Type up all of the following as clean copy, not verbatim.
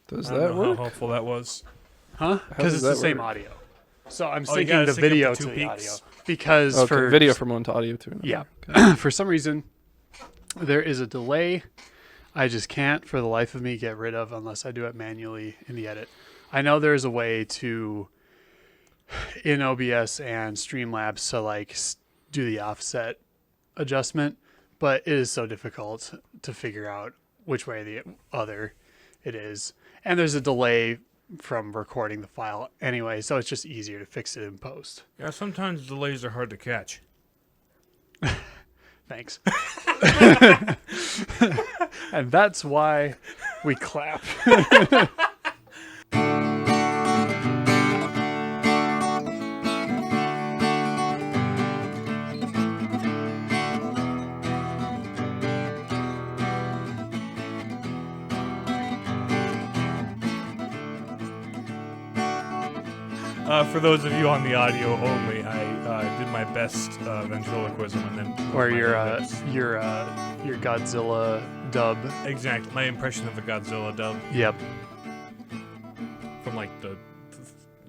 Does I don't that know work? how helpful that was. Huh? Because it's does the that same work? audio. So I'm Oh, you syncing gotta the sync up video the to two the peaks? audio. Because Okay, for video from one to audio to another. Yeah. Okay. For some reason, there is a delay I just can't for the life of me get rid of unless I do it manually in the edit. I know there's a way to, in OBS and Streamlabs, to like do the offset adjustment, but it is so difficult to figure out which way the other it is. And there's a delay from recording the file anyway, so it's just easier to fix it in post. Yeah, sometimes delays are hard to catch. Thanks. And that's why we clap. For those of you on the audio only, I did my best ventriloquism and then Or my your best. your Godzilla dub. Exactly, my impression of a Godzilla dub Yep. from like the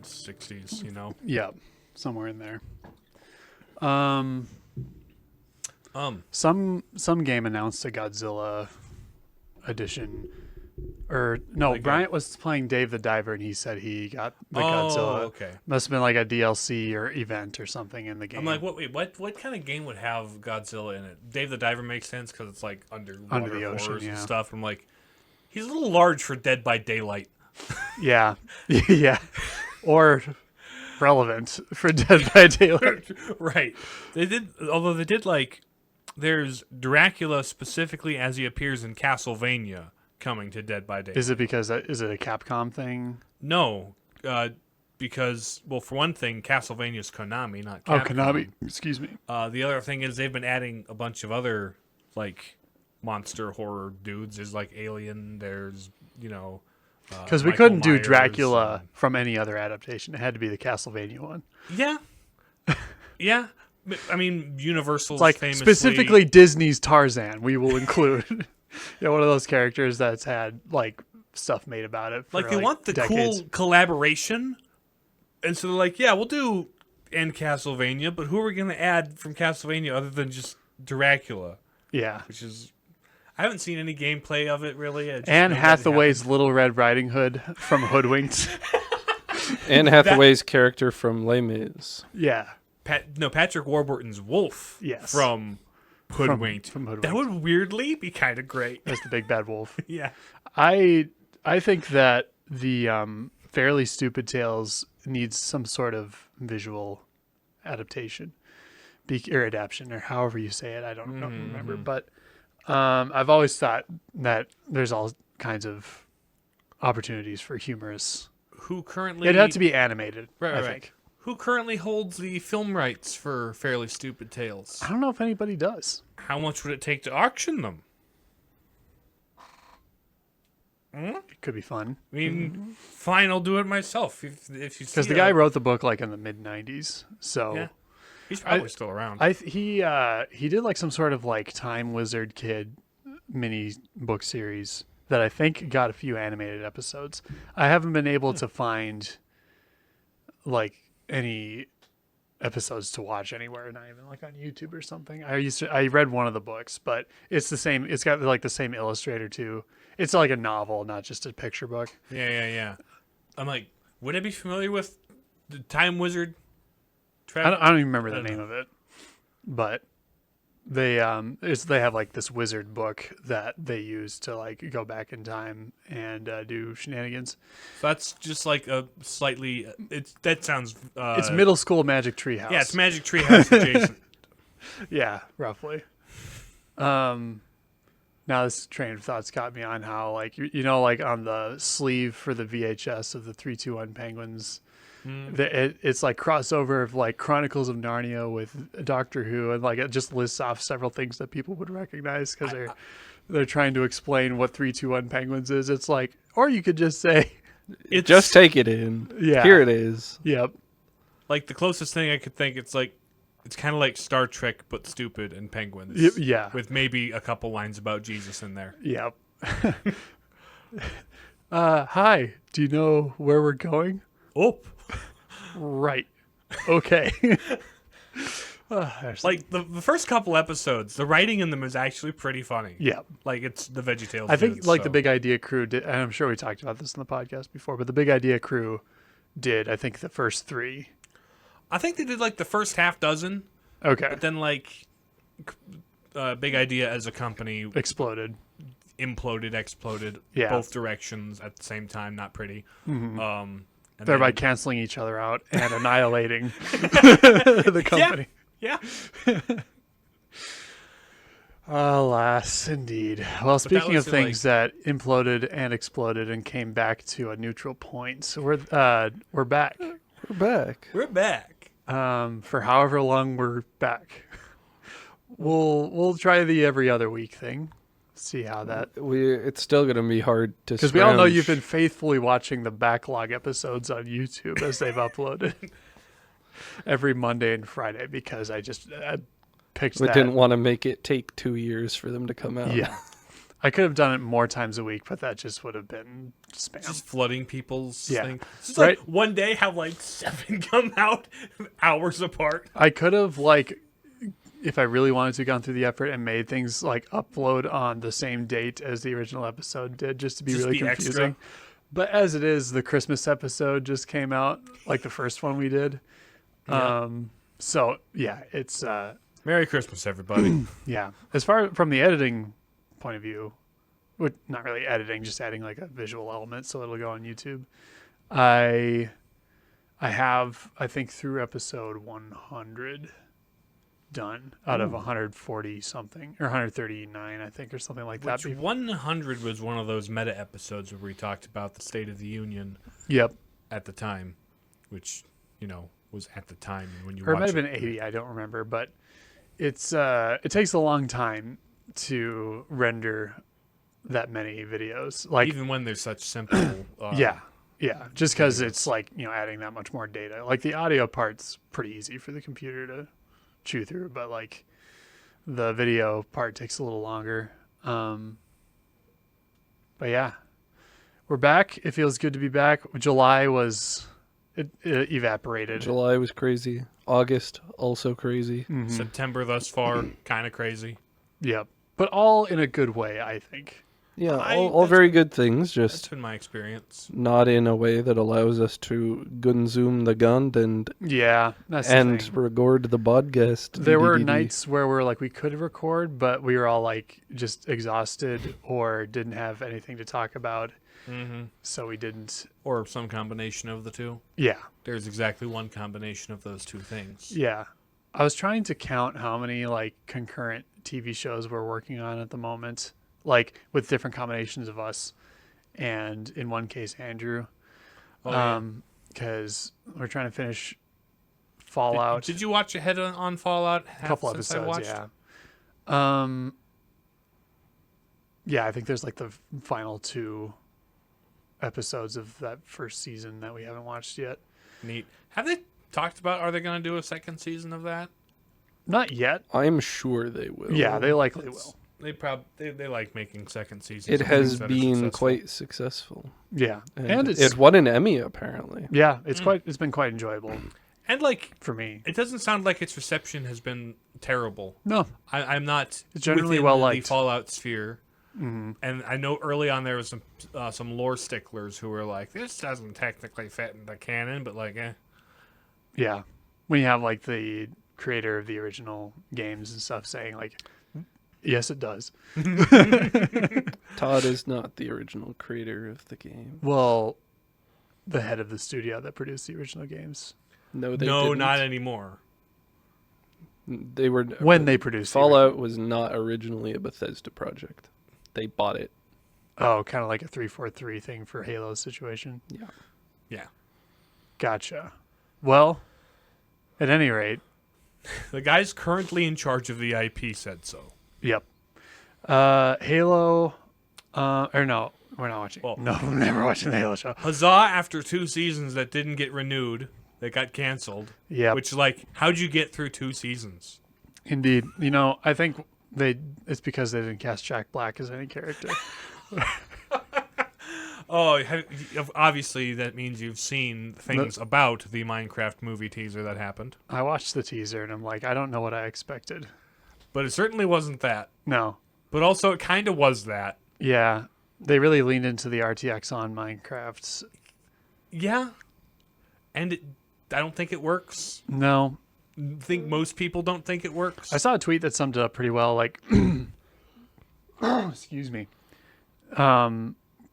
60s, you know. Yep. Somewhere in there. Some game announced a Godzilla edition. Or no, Like Bryant was playing Dave the Diver and he said he got the Godzilla. Okay. Must have been like a DLC or event or something in the game. I'm like, what kind of game would have Godzilla in it? Dave the Diver makes sense because it's like under the ocean, horrors yeah. and stuff. I'm like, he's a little large for Dead by Daylight. Yeah. Yeah. Or relevant for Dead by Daylight. Right. They did like, there's Dracula specifically as he appears in Castlevania coming to Dead by Daylight. Is it because is it a Capcom thing? No, because, well, for one thing, Castlevania's Konami, not Oh, Capcom. Konami. Excuse me. The other thing is they've been adding a bunch of other, like, monster horror dudes. There's, like, Alien. There's, you know... Because we Michael couldn't do Myers Dracula and- from any other adaptation. It had to be the Castlevania one. Yeah. Yeah. I mean, Universal's It's like famously... specifically Disney's Tarzan. We will include one of those characters that's had like stuff made about it. For, Like, they want the decades. cool collaboration. And so they're like, yeah, we'll do in Castlevania, but who are we going to add from Castlevania other than just Dracula? Yeah. Which is... I haven't seen any gameplay of it, really. I just Anne know that it Hathaway's Little Red Riding Hood from Hoodwinked. Anne Hathaway's character from Les Mis. Yeah. Patrick Warburton's Wolf Yes. from Hoodwinked. From Hoodwinked. That would weirdly be kind of great. That's the big bad wolf. Yeah. I think that the Fairly Stupid Tales needs some sort of visual adaptation, or adaptation, or however you say it. I don't remember, but I've always thought that there's all kinds of opportunities for humorous. Who currently... It had to be animated. Right, I right. think. Who currently holds the film rights for Fairly Stupid Tales? I don't know if anybody does. How much would it take to auction them? It could be fun I mean, fine, I'll do it myself. If you see because the guy wrote the book like in the mid '90s, so. Yeah. He's probably still around. He did like some sort of like Time Wizard Kid mini book series that I think got a few animated episodes. I haven't been able to find like any episodes to watch anywhere, not even like on YouTube or something. I read one of the books, but it's the same. It's got like the same illustrator too. It's like a novel, not just a picture book. Yeah. I'm like, would I be familiar with the Time Wizard? I don't even remember the name of it, but they have like this wizard book that they use to like go back in time and do shenanigans. So that's just like a slightly. That sounds. It's middle school Magic Tree House. Yeah, it's Magic Tree House adjacent. Yeah, roughly. Now this train of thought's got me on how like you know like on the sleeve for the VHS of the 3-2-1 Penguins. It's like crossover of like Chronicles of Narnia with Doctor Who, and like it just lists off several things that people would recognize because they're trying to explain what 3-2-1 Penguins is. It's like, or you could just say, Just take it in. Yeah. Here it is. "Yep, Like the closest thing I could think, it's kind of like Star Trek but stupid and penguins. Yeah, With maybe a couple lines about Jesus in there. yep." Hi, do you know where we're going? Oh, Right. Okay. There's- like the first couple episodes, the writing in them is actually pretty funny. yeah. Like it's the VeggieTales. I think dudes, like the so. Big Idea crew did, and I'm sure we talked about this in the podcast before, but the Big Idea crew did, I think, the first 3. I think they did like the first half dozen, Okay. but then like Big Idea as a company Exploded. imploded, exploded, Yeah. both directions at the same time. Not pretty. And Thereby then- canceling each other out and annihilating the company. yeah. Alas, indeed. Well, speaking of was, things that imploded and exploded and came back to a neutral point, so we're back. We're back. We're back. For however long we're back. We'll try the every other week thing. See how that, It's still gonna be hard to because we all know scrounge. you've been faithfully watching the backlog episodes on YouTube as they've uploaded every Monday and Friday, because I picked We that. didn't want to make it take 2 years for them to come out. Yeah. I could have done it more times a week, but that just would have been spam. Just flooding people's Yeah. thing. Just Right. like one day have like 7 come out hours apart. I could have, like, if I really wanted to, gone through the effort and made things like upload on the same date as the original episode did, just to be Just really be extra. confusing. But as it is, the Christmas episode just came out, like the first one we did. Yeah. So yeah, it's Merry Christmas, everybody. yeah. As far from the editing point of view, not really editing, just adding like a visual element so it'll go on YouTube. I have, I think, through episode 100 done out of 140 something, or 139, I think, or something like that. Which 100 was one of those meta episodes where we talked about the State of the Union Yep. at the time, which, was at the time. And when you Or it might watch have been 80, I don't remember, but it's it takes a long time to render that many videos. Like, even when there's such simple. yeah, just because it's like, adding that much more data. Like the audio part's pretty easy for the computer to chew through, but like the video part takes a little longer. But yeah, we're back. It feels good to be back. July was it evaporated. July was crazy. August also crazy. September thus far, kind of crazy. Yep, but all in a good way, I think. Yeah, I- all that's- very good things. That's Just been my experience. not in a way that allows us to gun zoom the gun and Yeah, that's the and thing. record the podcast. There were DDD. nights where we're like, we could record, but we were all like just exhausted or didn't have anything to talk about, so we didn't. Or some combination of the two. Yeah, There's exactly one combination of those two things. yeah. I was trying to count how many like concurrent TV shows we're working on at the moment, like with different combinations of us, and in one case Andrew, Oh, yeah. because we're trying to finish Fallout. Did you watch ahead on Fallout? A couple since I episodes, watched? yeah. Yeah, I think there's like the final 2 episodes of that first season that we haven't watched yet. Neat. Have they talked about? Are they going to do a second season of that? Not yet. I'm sure they will. Yeah, they likely will. They like making second seasons. It of has things that are been successful. quite successful, Yeah, and it's it won an Emmy apparently. yeah, it's been quite enjoyable And like, for me. it doesn't sound like its reception has been terrible. No, I'm not It's generally within well the liked. Fallout sphere. And I know early on there was some lore sticklers who were like, "This doesn't technically fit in the canon," but like, yeah, when you have like the creator of the original games and stuff saying like, yes, it does. Todd is not the original creator of the game. Well, the head of the studio that produced the original games, No, they no, didn't. not anymore. They were when they produced the Fallout was not originally a Bethesda project. They bought it. Oh, kind of like a 343 thing for Halo's situation. Yeah. Yeah, Gotcha. Well, at any rate, the guys currently in charge of the IP said so. yep. Halo, or no, we're not watching. Well- No, we're never watching the Halo show. Huzzah! After 2 seasons that didn't get renewed, that got canceled. Yep. Which, like, how'd you get through 2 seasons? Indeed. I think it's because they didn't cast Jack Black as any character. Oh, obviously that means you've seen things about the Minecraft movie teaser that happened. I watched the teaser and I'm like, I don't know what I expected. But it certainly wasn't that. No. But also, it kind of was that. Yeah. They really leaned into the RTX on Minecraft's. Yeah. And I don't think it works. No. I think most people don't think it works. I saw a tweet that summed it up pretty well. Like, excuse me.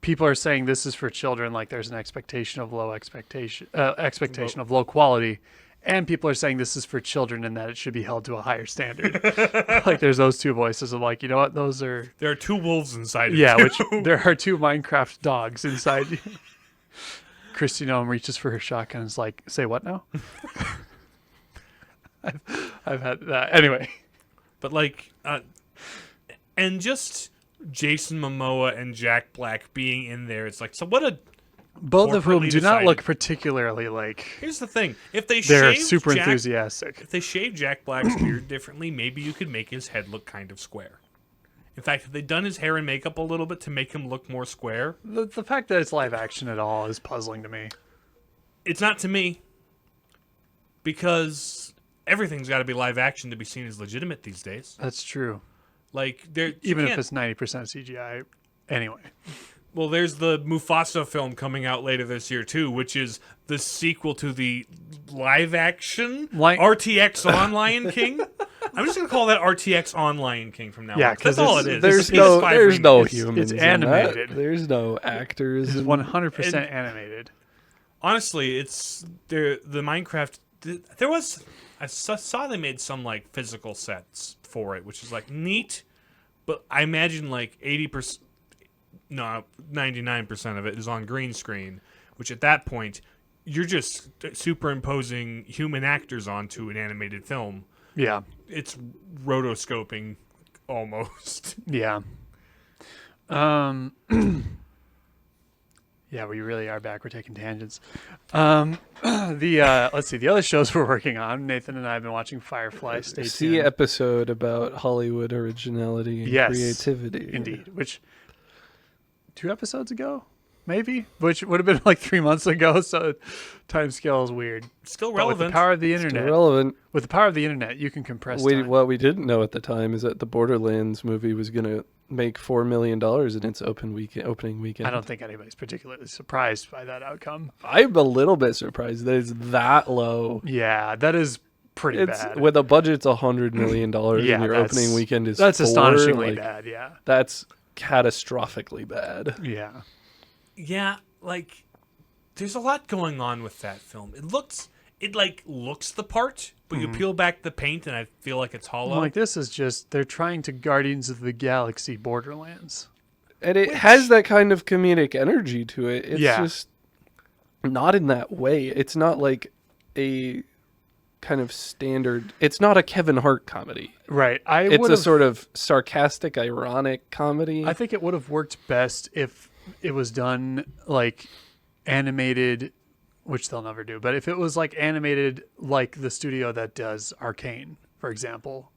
People are saying this is for children. Like, there's an expectation of low quality, and people are saying this is for children and that it should be held to a higher standard. Like, there's those two voices of like, you know what? Those are There are two wolves inside. yeah. of you. Which there are two Minecraft dogs inside you. Christy Gnome reaches for her shotgun and is like, say what now? I've had that. Anyway. But like, and just Jason Momoa and Jack Black being in there, it's like, so what a. Both of whom corporately do not decided- look particularly like Here's the thing: if they they're shaved super Jack, enthusiastic. if they shaved Jack Black's beard differently, maybe you could make his head look kind of square. In fact, if they'd done his hair and makeup a little bit to make him look more square, The fact that it's live action at all is puzzling to me. it's not to me. Because everything's got to be live action to be seen as legitimate these days. That's true. Like, Even if it's 90% CGI. Anyway. Well, there's the Mufasa film coming out later this year, too, which is the sequel to the live-action RTX on Lion King. I'm just going to call that RTX on Lion King from now Yeah, on. That's 'cause all it's- it is. There's It's no, PS5 there's no remake. humans. it's in that. animated. There's no actors. It's and- 100% animated. Honestly, it's the Minecraft. I saw they made some like physical sets for it, which is like neat, but I imagine like 80%, no, 99% of it is on green screen, which at that point you're just superimposing human actors onto an animated film. Yeah. It's rotoscoping almost. Yeah. Yeah, we really are back. We're taking tangents. Let's see. The other shows we're working on, Nathan and I have been watching Firefly. Stay See tuned. episode about Hollywood originality and Yes, creativity. Indeed. Which 2 episodes ago, maybe? Which would have been like 3 months ago, so time scale is weird. Still But with the relevant. power of the Still internet, relevant. with the power of the internet, you can compress time. What we didn't know at the time is that the Borderlands movie was going to make $4 million in its opening weekend. I don't think anybody's particularly surprised by that outcome. I'm a little bit surprised that it's that low. Yeah, that is pretty It's bad. with a budget's $100 million, Yeah, and your that's- opening weekend is That's 4, astonishingly like, bad, yeah. That's catastrophically bad. Yeah. Yeah, like there's a lot going on with that film. It looks the part, but you peel back the paint and I feel like it's hollow. Well, like this is just they're trying to Guardians of the Galaxy Borderlands. And it has that kind of comedic energy to it. It's Yeah. just not in that way. It's not like a kind of standard. It's not a Kevin Hart comedy. Right. It's a sort of sarcastic, ironic comedy. I think it would have worked best if it was done like animated, which they'll never do, but if it was like animated like the studio that does Arcane, for example,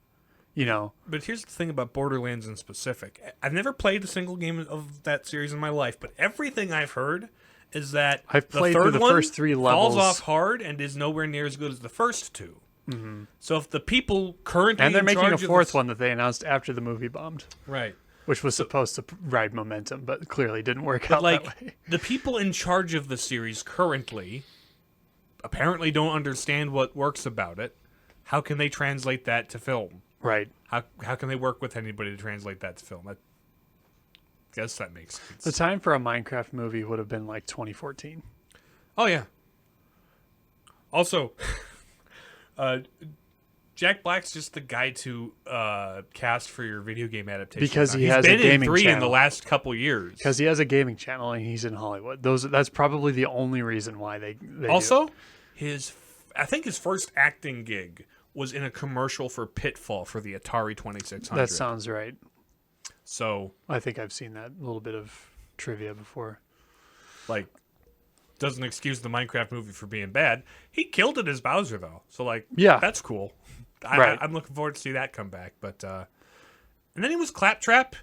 you know. But here's the thing about Borderlands in specific. I've never played a single game of that series in my life, but everything I've heard is that I've the played third through the one first 3 levels. falls off hard and is nowhere near as good as the first 2. Mm-hmm. So if the people currently And they're in making a charge of 4th this- one that they announced after the movie bombed, right? which was supposed to ride momentum, but clearly didn't work But out like that way. the people in charge of the series currently apparently don't understand what works about it. How can they translate that to film? Right. How can they work with anybody to translate that to film? I guess that makes sense. The time for a Minecraft movie would have been like 2014. Oh yeah. Also, Jack Black's just the guy to cast for your video game adaptation. Because he He's has a been in gaming 3 in the channel. last couple years. Because he has a gaming channel and he's in Hollywood. That's probably the only reason why they do it. Also, I think his first acting gig was in a commercial for Pitfall for the Atari 2600. That sounds right. So, I think I've seen that little bit of trivia before. like, doesn't excuse the Minecraft movie for being bad. He killed it as Bowser, though. So, like, Yeah. that's cool. Right. I'm looking forward to see that come back. But, and then he was Claptrap,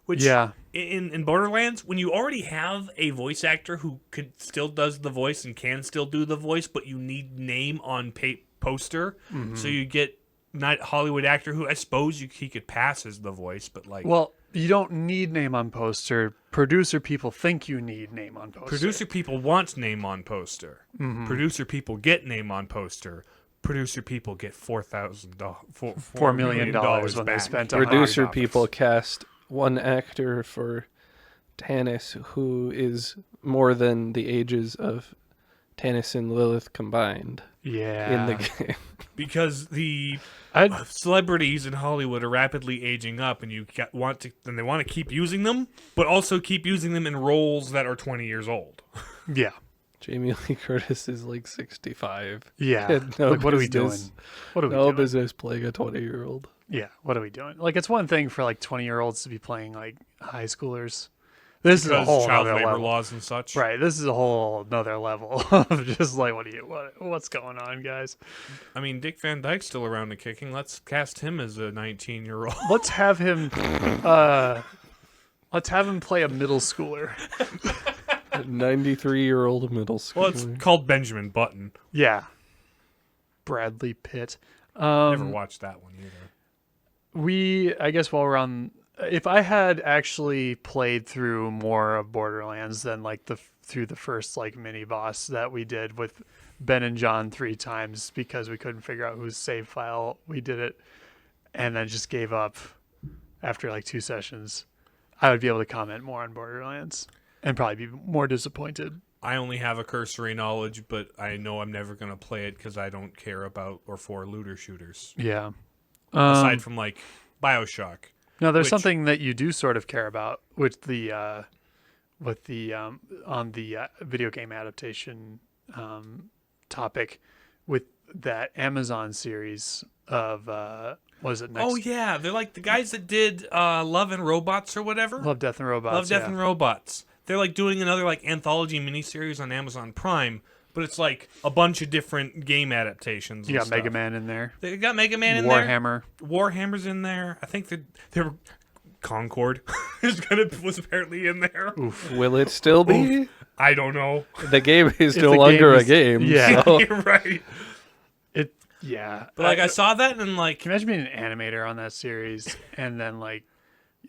Which Yeah. in Borderlands, when you already have a voice actor who still does the voice and can still do the voice, but you need name on poster, so you get not Hollywood actor who I suppose he could pass as the voice, but like Well, you don't need name on poster. Producer people think you need name on poster. producer people want name on poster. Producer people get name on poster. Producer people get $4 million when they spent on Producer $100. people cast one actor for Tannis who is more than the ages of Tannis and Lilith combined Yeah. in the game. because the I'd, celebrities in Hollywood are rapidly aging up, and they want to keep using them, but also keep using them in roles that are 20 years old. yeah. Jamie Lee Curtis is like 65. Yeah. Had no Like, what are we doing? business- What are we No doing? business playing a 20-year-old. Yeah. What are we doing? Like, it's one thing for like 20-year-olds to be playing like high schoolers. This is a Because whole child other labor level. laws and such. Right. This is a whole another level of just like, what's going on, guys? I mean, Dick Van Dyke's still around and kicking. Let's cast him as a 19-year-old. Let's have him play a middle schooler. A 93-year-old middle schooler. Well, it's called Benjamin Button. Yeah. Bradley Pitt. Never watched that one either. I guess while we're on, if I had actually played through more of Borderlands than like through the first like mini boss that we did with Ben and John 3 times because we couldn't figure out whose save file we did it, and then just gave up after like 2 sessions, I would be able to comment more on Borderlands and probably be more disappointed. I only have a cursory knowledge, but I know I'm never going to play it because I don't care about or for looter shooters. Yeah. Aside from like Bioshock. No, there's Which- something that you do sort of care about with the on the video game adaptation topic with that Amazon series of what is it next? Oh yeah, they're like the guys that did Love and Robots or whatever. Love, Death, and Robots. Love, Death, yeah. and Robots. They're like doing another like anthology miniseries on Amazon Prime, but it's like a bunch of different game adaptations. You and got stuff. Mega Man in there. They got Mega Man in there. Warhammer. Warhammer's in there. I think they're Concord was apparently in there. Will it still be? I don't know. The game is the no game longer a is- game. yeah. so- You're right. Yeah. But like I saw that and like Can you imagine being an animator on that series and then like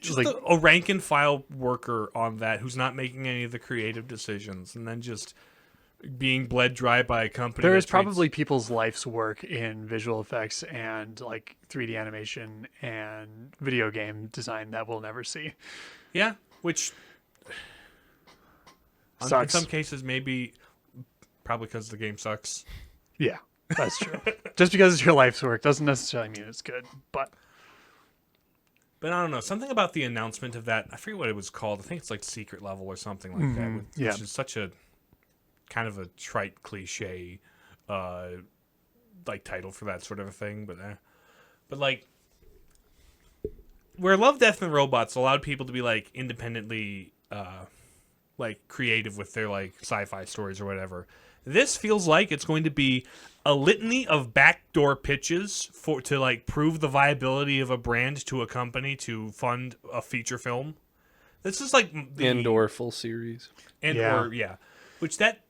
just a rank and file worker on that who's not making any of the creative decisions and then just being bled dry by a company. there that is treats- probably people's life's work in visual effects and like 3D animation and video game design that we'll never see. yeah, which in Sucks. some cases maybe probably because the game sucks. Yeah, that's true. Just because it's your life's work doesn't necessarily mean it's good, but But I don't know, something about the announcement of that. I forget what it was called. I think it's like Secret Level or something like that. Which yeah. is such a kind of a trite cliche, like title for that sort of a thing. But like, where Love, Death, and Robots allowed people to be like independently, like creative with their like sci-fi stories or whatever. This feels like it's going to be a litany of backdoor pitches to like prove the viability of a brand to a company to fund a feature film. This is like the And/or full series. which that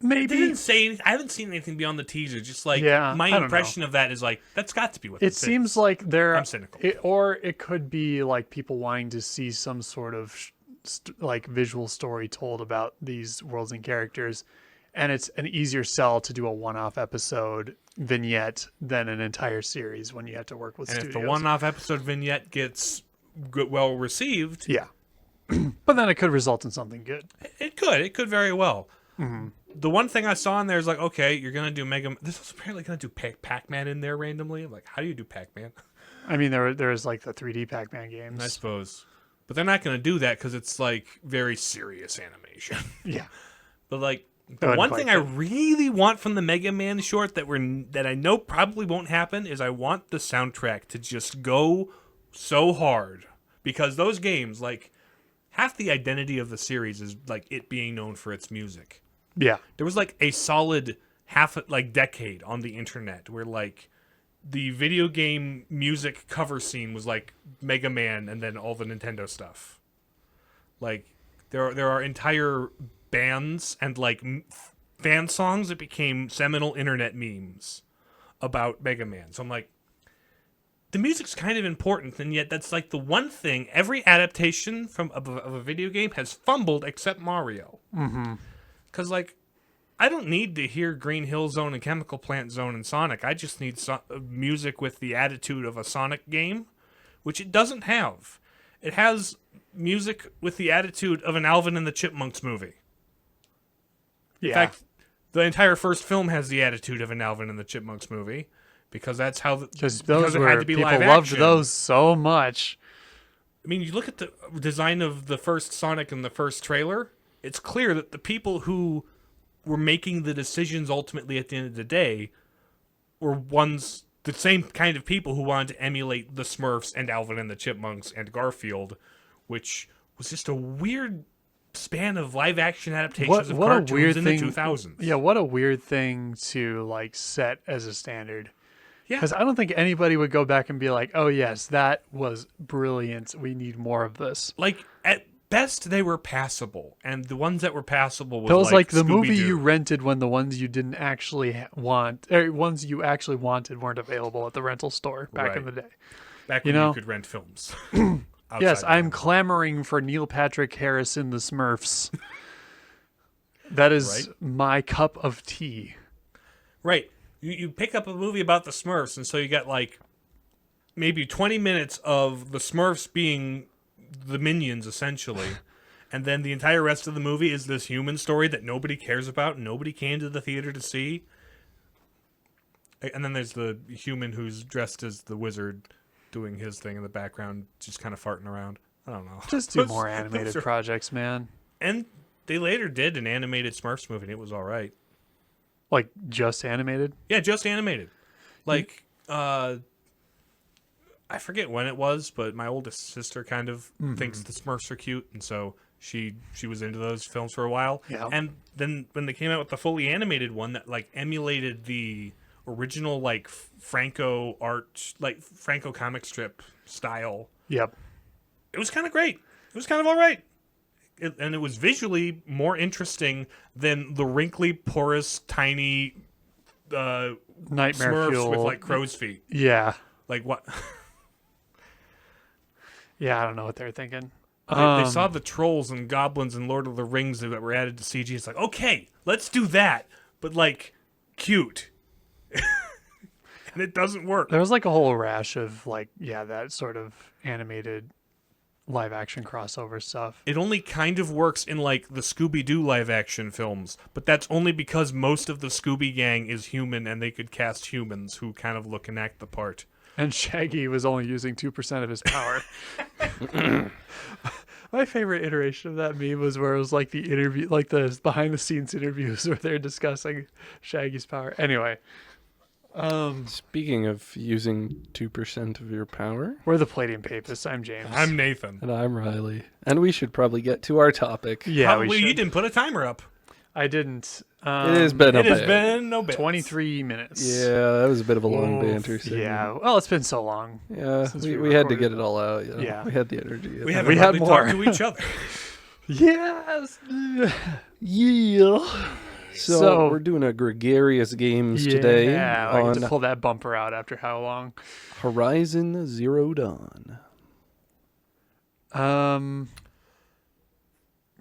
maybe didn't say anything. I haven't seen anything beyond the teaser. Just like Yeah, my I don't impression of that is like that's got to be what it this seems is. like they're I'm cynical. or it could be like people wanting to see some sort of like visual story told about these worlds and characters, and it's an easier sell to do a one-off episode vignette than an entire series when you have to work with And studios. if the one-off episode vignette gets well received, Yeah. But then it could result in something good. it could very well. The one thing I saw in there is like, okay, you're gonna do Mega. This was apparently gonna do Pac-Man in there randomly. I'm like, how do you do Pac-Man? I mean, there's like the 3D Pac-Man games. I suppose, but they're not gonna do that because it's like very serious animation. Yeah. But like the wouldn't one quite thing I fit. really want from the Mega Man short that I know probably won't happen is I want the soundtrack to just go so hard because those games like half the identity of the series is like it being known for its music. Yeah. There was like a solid decade on the internet where like the video game music cover scene was like Mega Man and then all the Nintendo stuff. Like there are entire bands and like fan songs that became seminal internet memes about Mega Man. So I'm like, the music's kind of important, and yet that's like the one thing every adaptation of a video game has fumbled except Mario. Mm-hmm. Because like, I don't need to hear Green Hill Zone and Chemical Plant Zone in Sonic. I just need music with the attitude of a Sonic game, which it doesn't have. It has music with the attitude of an Alvin and the Chipmunks movie. Yeah. In fact, the entire first film has the attitude of an Alvin and the Chipmunks movie, because that's how because those it were had to be people live loved action. those so much. I mean, you look at the design of the first Sonic and the first trailer, it's clear that the people who were making the decisions ultimately at the end of the day were the same kind of people who wanted to emulate the Smurfs and Alvin and the Chipmunks and Garfield, which was just a weird span of live action adaptations of cartoons a weird in thing, the 2000s. Yeah, what a weird thing to like set as a standard. Yeah. Because I don't think anybody would go back and be like, "Oh yes, that was brilliant. We need more of this." Like at best, they were passable, and the ones that were passable was That was like the movie Scooby-Doo. you rented when the ones you didn't actually want, or ones you actually wanted weren't available at the rental store back in Right. the day. Back you when know? you could rent films. Yes, outside I'm of- clamoring for Neil Patrick Harris in the Smurfs. That is Right. my cup of tea. Right. You pick up a movie about the Smurfs, and so you got like maybe 20 minutes of the Smurfs being the minions, essentially. And then the entire rest of the movie is this human story that nobody cares about, and nobody came to the theater to see. And then there's the human who's dressed as the wizard doing his thing in the background, just kind of farting around. I don't know. Just do more animated Those are- projects, man. And they later did an animated Smurfs movie, and it was all right. Like just animated. Yeah, just animated. Like, I forget when it was, but my oldest sister kind of thinks the Smurfs are cute, and so she was into those films for a while. Yeah. And then when they came out with the fully animated one that like emulated the original like Franco art, like Franco comic strip style, Yep. it was kind of great. It was kind of all right. And it was visually more interesting than the wrinkly, porous, tiny Nightmare Smurfs Fuel. with like crow's feet. Yeah. Like what? Yeah, I don't know what they're thinking. They saw the trolls and goblins and Lord of the Rings that were added to CG. It's like, okay, let's do that, but like cute. And it doesn't work. There was like a whole rash of like, yeah, that sort of animated live action crossover stuff. It only kind of works in like the Scooby-Doo live action films, but that's only because most of the Scooby gang is human and they could cast humans who kind of look and act the part. And Shaggy was only using 2% of his power. My favorite iteration of that meme was where it was like the interview, like the behind the scenes interviews where they're discussing Shaggy's power. Anyway, Speaking of using 2% of your power, we're the Palladium Papists. I'm James. I'm Nathan. and I'm Riley. And we should probably get to our topic. yeah, Well, we you should. didn't put a timer up. I didn't. It has been a It has bit. been no bit. 23 minutes. Yeah, that was a bit of a long Oof, banter segment. Yeah. Well, it's been so long. Yeah, Since we, we we had to recorded. get it all out. You know? Yeah. We had the energy. We have- haven't we had hardly more. talked to each other. Yes. Yeah. So, So- we're doing a Gregarious Games today Yeah, I get on to pull that bumper out after how long? Horizon Zero Dawn.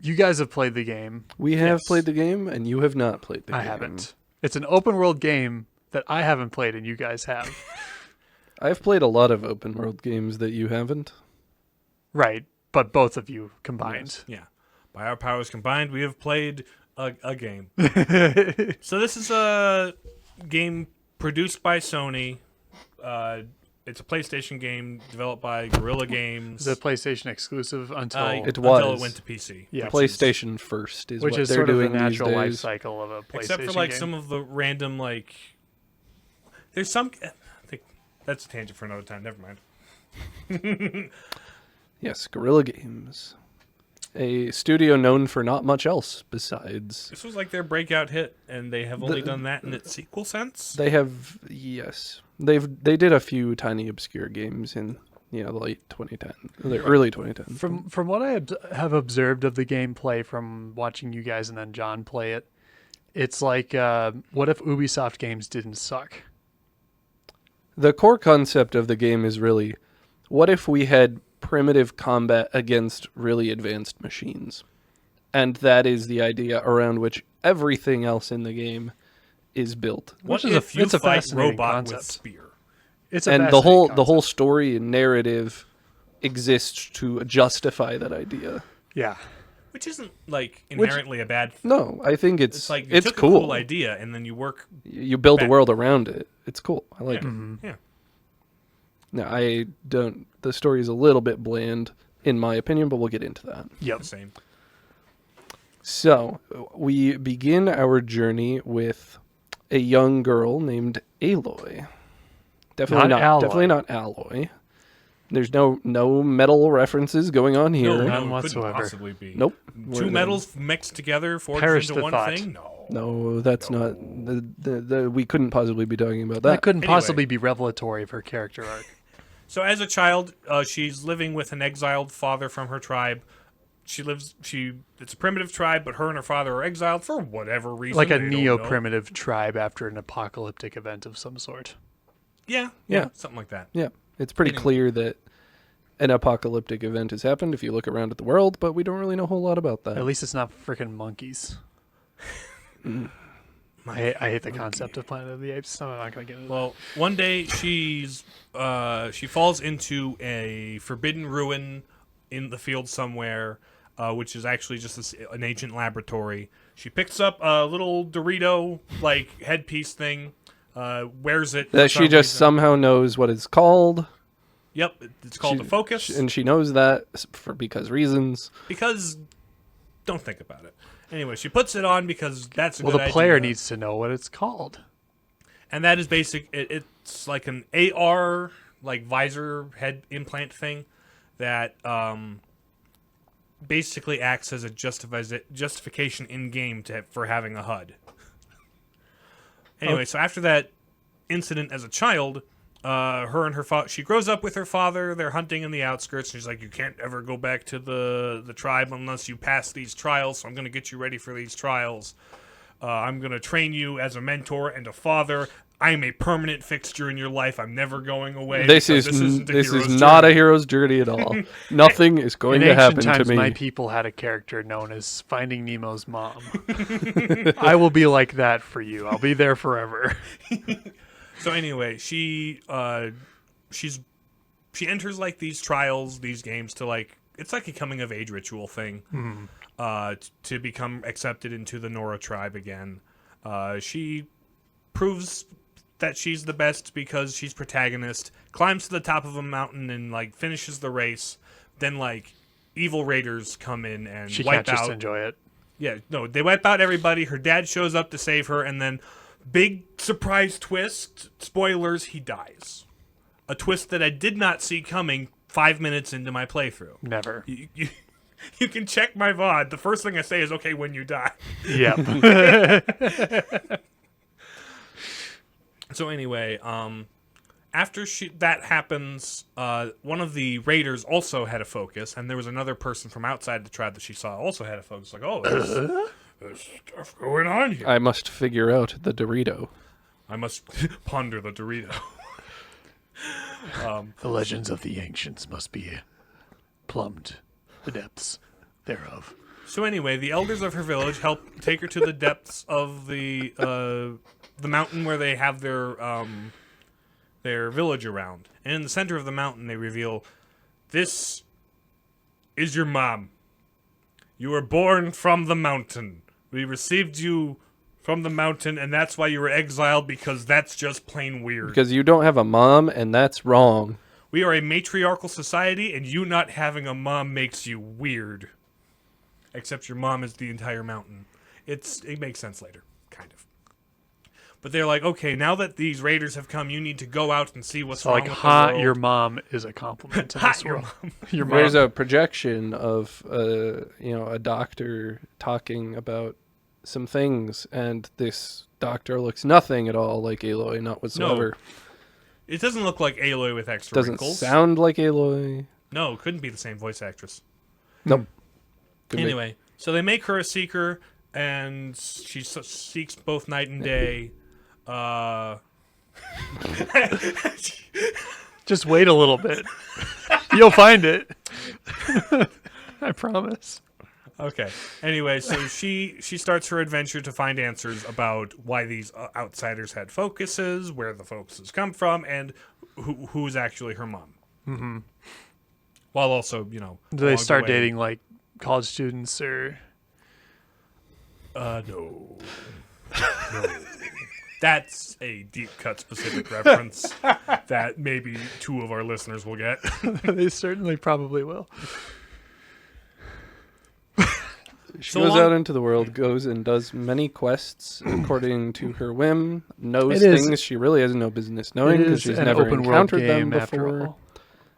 You guys have played the game. We have Yes. played the game, and you have not played the game. I haven't. It's an open world game that I haven't played and you guys have. I've played a lot of open world games that you haven't. Right, but both of you combined. Yeah. By our powers combined, we have played a game. So this is a game produced by Sony. It's a PlayStation game developed by Guerrilla Games. It's a PlayStation exclusive until It until it was. went to PC. Yeah. PlayStation first is which what is they're sort of the doing these natural life days. cycle of a PlayStation Except for like game. some of the random like there's some I think that's a tangent for another time. Never mind. Yes, Guerrilla Games. a studio known for not much else besides. This was like their breakout hit, and they have only done that in its sequel sense. They have, yes, they did a few tiny obscure games in the late 2010, the early 2010. From what I have observed of the gameplay from watching you guys and then John play it, it's like, what if Ubisoft games didn't suck? The core concept of the game is really, what if we had primitive combat against really advanced machines? And that is the idea around which everything else in the game is built. What Which is if you it's a fight fascinating robot with concept. spear? It's a And the fascinating whole concept. story and narrative exists to justify that idea. Yeah. Which isn't like inherently a bad thing. No, I think It's like you it's took cool. a cool idea and then you work. You build a back. world around it. It's cool. I like Yeah. it. Yeah. No, I don't. The story is a little bit bland, in my opinion, but we'll get into that. Yep. The same. So, we begin our journey with a young girl named Aloy. Definitely Not not. Alloy. Definitely not Alloy. There's no metal references going on here. No, None it couldn't whatsoever. possibly be. Nope. Two metals mixed together, forged Perish into the one thought. thing? No. No, that's not. We couldn't possibly be talking about that. That couldn't Anyway. possibly be revelatory of her character arc. So as a child, she's living with an exiled father from her tribe. It's a primitive tribe, but her and her father are exiled for whatever reason. Like a they don't know. neo-primitive tribe after an apocalyptic event of some sort. Yeah, Yeah. something like that. Yeah, it's pretty clear that an apocalyptic event has happened if you look around at the world, but we don't really know a whole lot about that. At least it's not freaking monkeys. I hate the concept of Planet of the Apes, so I'm not going to get into Well, one day she falls into a forbidden ruin in the field somewhere, which is actually just an ancient laboratory. She picks up a little Dorito like headpiece thing, wears it. That she just somehow knows what it's called. Yep, it's called the focus. And she knows that because reasons. Because don't think about it. Anyway, she puts it on because that's a Well, good the player idea. needs to know what it's called. And that is basic. It's like an AR like visor head implant thing that basically acts as a justification in game for having a HUD. Anyway, so after that incident as a child, her and her father, she grows up with her father. They're hunting in the outskirts. She's like, you can't ever go back to the tribe unless you pass these trials. So I'm going to get you ready for these trials. I'm going to train you as a mentor and a father. I am a permanent fixture in your life. I'm never going away. This is not a hero's journey at all. Nothing is going In to ancient happen times, to me. my people had a character known as Finding Nemo's mom. I will be like that for you. I'll be there forever. So anyway, she enters like these trials, these games to like it's like a coming of age ritual thing to become accepted into the Nora tribe again. She proves that she's the best because she's protagonist, climbs to the top of a mountain and like finishes the race. Then like evil raiders come in and She wipe can't just out. enjoy it. Yeah, no, they wipe out everybody. Her dad shows up to save her, and then big surprise twist, spoilers, he dies. A twist that I did not see coming 5 minutes into my playthrough. Never. You can check my VOD. The first thing I say is, okay, when you die. Yep. So anyway, after that happens, one of the raiders also had a focus, and there was another person from outside the tribe that she saw also had a focus. Like, oh, there's stuff going on here. I must figure out the Dorito. I must ponder the Dorito. The legends of the ancients must be plumbed, the depths thereof. So anyway, the elders of her village help take her to the depths of the mountain where they have their village around. And in the center of the mountain, they reveal, this is your mom. You were born from the mountain. We received you from the mountain, and that's why you were exiled, because that's just plain weird. Because you don't have a mom, and that's wrong. We are a matriarchal society, and you not having a mom makes you weird. Except your mom is the entire mountain. It makes sense later, kind of. But they're like, okay, now that these raiders have come, you need to go out and see what's So wrong like, with the ha, world. your mom is a compliment to Ha, this your world. mom. Your mom. There's a projection of a doctor talking about some things, and this doctor looks nothing at all like Aloy, not whatsoever. It doesn't look like Aloy with extra Doesn't wrinkles. sound like Aloy. No, couldn't be the same voice actress. Nope. Could be. Anyway, so they make her a seeker, and she seeks both night and day. Just wait a little bit. You'll find it. I promise. Okay. Anyway, so she starts her adventure to find answers about why these outsiders had focuses, where the focuses come from, and who's actually her mom. Mm-hmm. While also, Do they along start the way- dating like college students or? No. No. That's a deep cut specific reference that maybe 2 of our listeners will get. They certainly probably will. She So goes long- out into the world, goes and does many quests according to her whim, knows It is- things she really has no business knowing It because is she's an never open world encountered them game before. after all.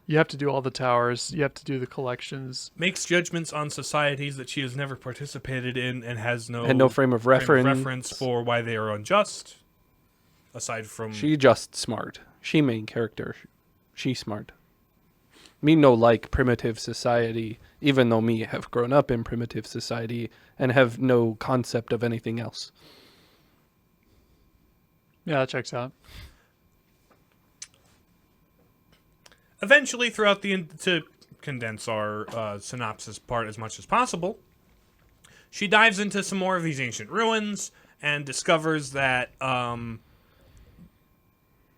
You have to do all the towers. You have to do the collections. Makes judgments on societies that she has never participated in and has no And no frame of reference. for why they are unjust. Aside from She just smart. She main character. She smart. Me no like primitive society, even though me have grown up in primitive society and have no concept of anything else. Yeah, that checks out. Eventually, throughout to condense our synopsis part as much as possible, she dives into some more of these ancient ruins and discovers that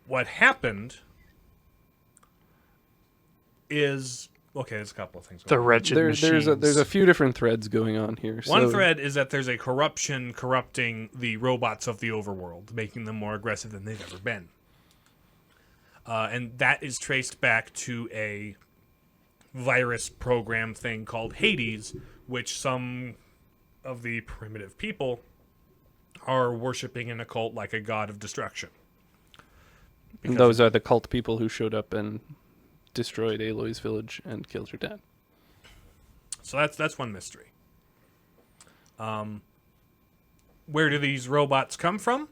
what happened is okay. There's a couple of things. The wretched machines. There's a few different threads going on here. One So thread is that there's a corruption corrupting the robots of the overworld, making them more aggressive than they've ever been. And that is traced back to a virus program thing called Hades, which some of the primitive people are worshipping in a cult like a god of destruction. And those are the cult people who showed up and destroyed Aloy's village and killed her dad. So that's one mystery. Where do these robots come from?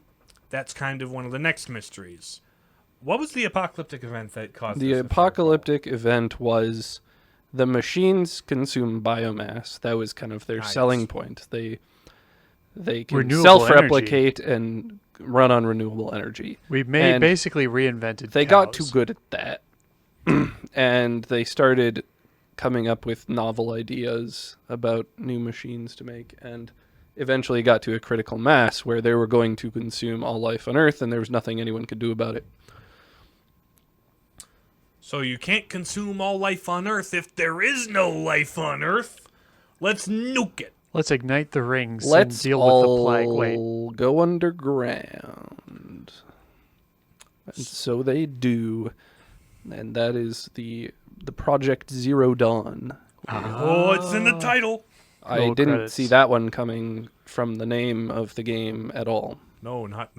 That's kind of one of the next mysteries. What was the apocalyptic event that caused The this, if I apocalyptic event was the machines consume biomass. That was kind of their Nice. selling point. They can Renewable self-replicate and run on renewable energy. We And basically reinvented. They got too cows. good at that. And they started coming up with novel ideas about new machines to make, and eventually got to a critical mass where they were going to consume all life on Earth, and there was nothing anyone could do about it. So you can't consume all life on Earth if there is no life on Earth. Let's nuke it. Let's ignite the rings Let's and deal all with the plague. Wait, go underground. And so they do. And that is the Project Zero Dawn. Oh, it's in the title. I Roll didn't credits. see that one coming from the name of the game at all. No, not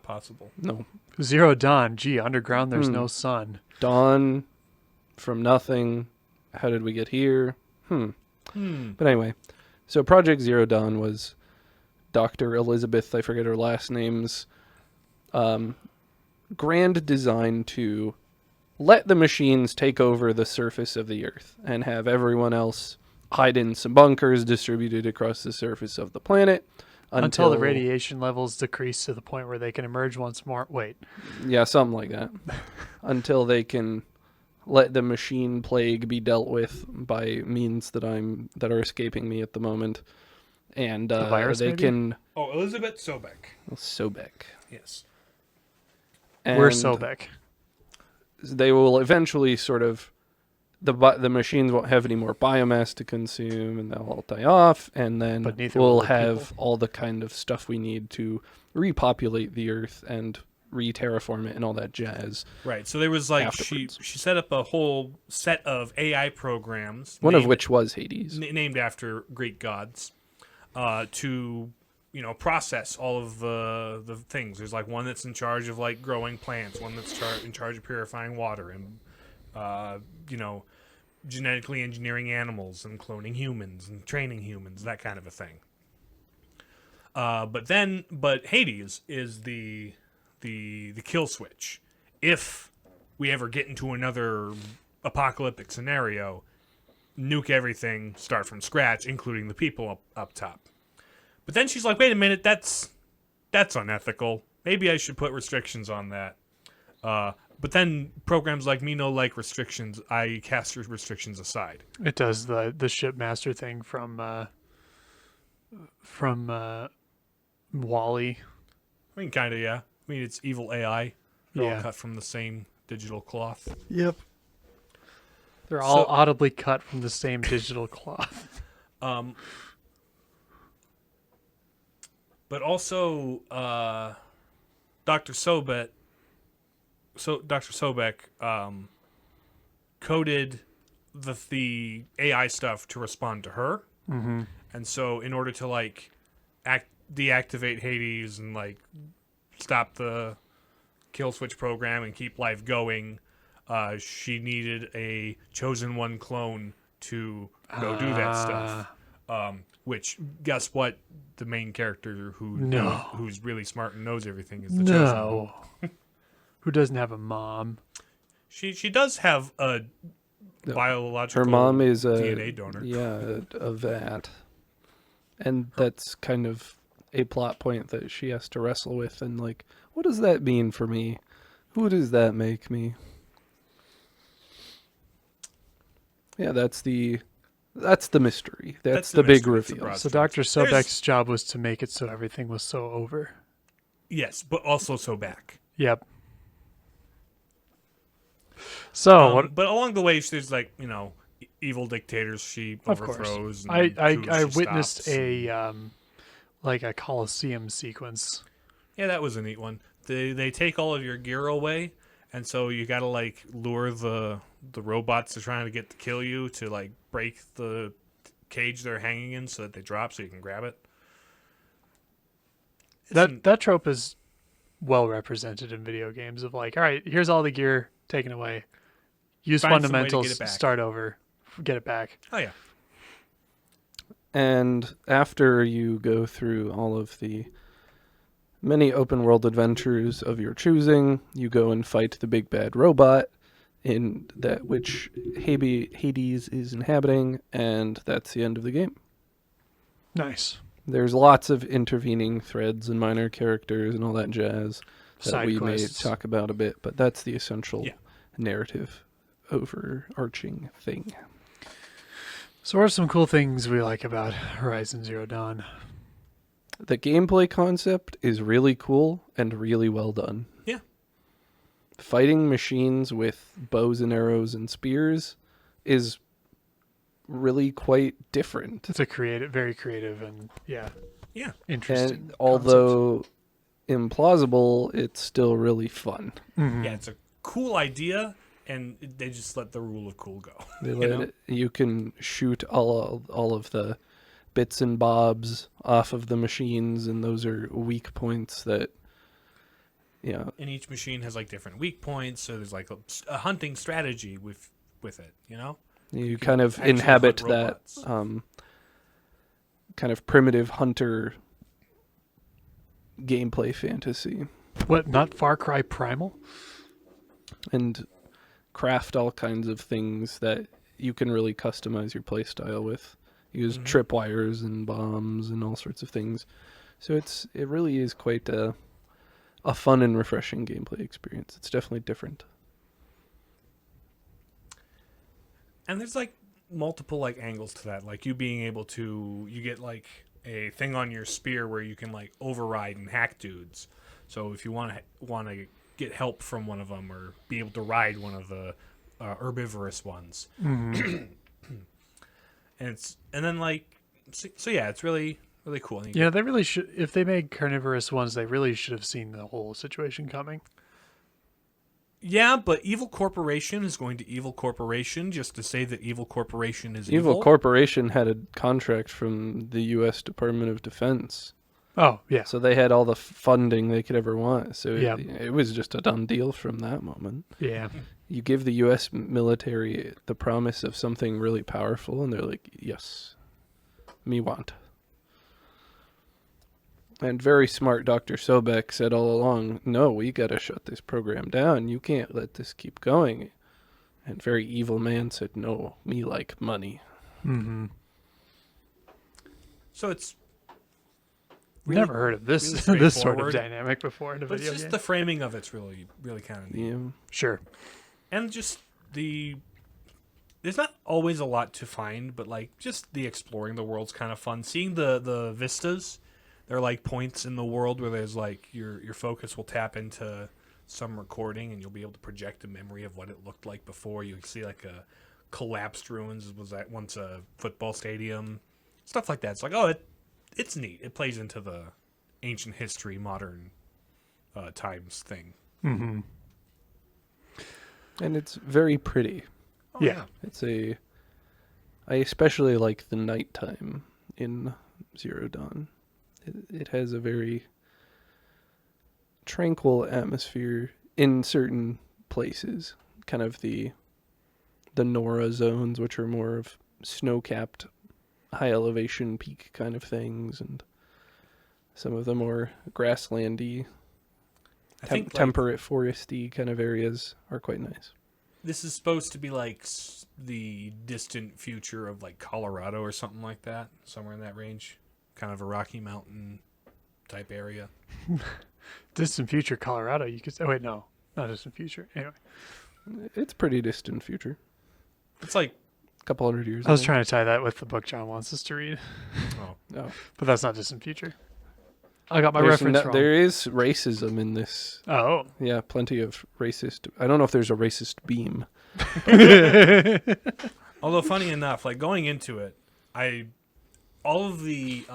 possible. No. Zero Dawn. Gee, underground. There's no sun. Dawn from nothing. How did we get here? But anyway, so Project Zero Dawn was Dr. Elizabeth, I forget her last name's, grand design to let the machines take over the surface of the Earth and have everyone else hide in some bunkers distributed across the surface of the planet Until the radiation levels decrease to the point where they can emerge once more. Wait, Yeah, something like that. Until they can let the machine plague be dealt with by means that are escaping me at the moment. And The virus, they maybe? can Oh, Elizabeth Sobek. Sobek. Yes. we're And Sobek. they will eventually sort of the machines won't have any more biomass to consume, and they'll all die off, and then But neither we'll will the have people. all the kind of stuff we need to repopulate the Earth and re-terraform it and all that jazz. Right. So there was like Afterwards. she set up a whole set of AI programs, One of which was Hades. named after Greek gods, to process all of the things. There's like one that's in charge of like growing plants, one that's in charge of purifying water, and genetically engineering animals and cloning humans and training humans, that kind of a thing. But Hades is the kill switch. If we ever get into another apocalyptic scenario, nuke everything, start from scratch, including the people up top. But then she's like, wait a minute, that's unethical. Maybe I should put restrictions on that. But then programs like me like restrictions. I cast restrictions aside. It does the shipmaster thing from Wall-E. I mean, kind of, yeah. I mean, it's evil AI. They're Yeah. all cut from the same digital cloth. Yep. They're all audibly cut from the same digital cloth. But also, Dr. Sobek coded the AI stuff to respond to her. Mm-hmm. And so in order to like deactivate Hades and like stop the kill switch program and keep life going, she needed a chosen one clone to go do that stuff. Which, guess what? The main character who's really smart and knows everything is the chosen one. Who doesn't have a mom? She does have a biological Her mom is a DNA donor. Yeah, a vat. And that's kind of a plot point that she has to wrestle with. And like, what does that mean for me? Who does that make me? Yeah, that's the mystery. That's the big mystery. It's the reveal. broad So strokes. Dr. Sobek's job was to make it so everything was so over. Yes, but also so back. Yep. So But along the way, there's like evil dictators she of course, overthrows. I And witnessed stops. a Colosseum sequence. Yeah, that was a neat one. They take all of your gear away, and so you gotta like lure the robots that are trying to get to kill you to like break the cage they're hanging in so that they drop so you can grab it. That trope is well represented in video games of like, all right, here's all the gear taken away. Use Find some way to fundamentals, get it back. start over, get it back. Oh yeah. And after you go through all of the many open world adventures of your choosing, you go and fight the big bad robot in that which Hades is inhabiting, and that's the end of the game. Nice. There's lots of intervening threads and minor characters and all that jazz that Side we quests. may talk about a bit, but that's the essential Yeah. narrative overarching thing. So what are some cool things we like about Horizon Zero Dawn? The gameplay concept is really cool and really well done. Yeah. Fighting machines with bows and arrows and spears is really quite different. It's a very creative and Yeah. interesting. And although implausible, it's still really fun. Mhm. Yeah, it's a cool idea, and they just let the rule of cool go. You can shoot all of the bits and bobs off of the machines, and those are weak points that, And each machine has like different weak points, so there's like a hunting strategy with it. you kind of actually inhabit hunt that robots. kind of primitive hunter gameplay fantasy, What, not Far Cry Primal? and craft all kinds of things that you can really customize your playstyle with. Use tripwires and bombs and all sorts of things. So it really is quite a fun and refreshing gameplay experience. It's definitely different. And there's like multiple like angles to that, like you being able to you get like a thing on your spear where you can like override and hack dudes. So if you want to get help from one of them or be able to ride one of the herbivorous ones, and then like so yeah, it's really cool. And Yeah, they really should. If they made carnivorous ones, they really should have seen the whole situation coming. Yeah, but Evil Corporation is going to Evil Corporation just to say that Evil Corporation is evil. Evil Corporation had a contract from the U.S. Department of Defense Oh, yeah. So they had all the funding they could ever want. So Yeah. it was just a done deal from that moment. Yeah. You give the U.S. military the promise of something really powerful, and they're like, yes, me want. And very smart Dr. Sobek said all along, no, we got to shut this program down. You can't let this keep going. And very evil man said, no, me like money. Mm-hmm. So it's We've never heard of this really this sort of straightforward. dynamic before in a but it's video just game. the framing of it's really kind of neat. Yeah. Sure. And just there's not always a lot to find, but like just the exploring the world's kind of fun. Seeing the vistas, they're like points in the world where there's like your focus will tap into some recording and you'll be able to project a memory of what it looked like before. You can see like a collapsed ruins, was that once a football stadium, stuff like that. It's like, oh, it's neat. It plays into the ancient history, modern times thing. Mm-hmm. And it's very pretty. Oh, Yeah. I especially like the nighttime in Zero Dawn. It has a very tranquil atmosphere in certain places. Kind of the Nora zones, which are more of snow-capped, high elevation peak kind of things, and some of the more grasslandy, I think like, temperate foresty kind of areas are quite nice. this is supposed to be like the distant future of like Colorado or something like that, somewhere in that range, kind of a Rocky Mountain type area. Distant future Colorado, you could say. Oh, wait, no. Not distant future. Anyway. It's pretty distant future. It's like, A couple hundred years. I was think. trying to tie that with the book John wants us to read, oh, Oh. but that's not distant future. I got my There's reference wrong. There is racism in this. Oh. Yeah, plenty of racist. I don't know if there's a racist beam. although funny enough, like going into it, all of the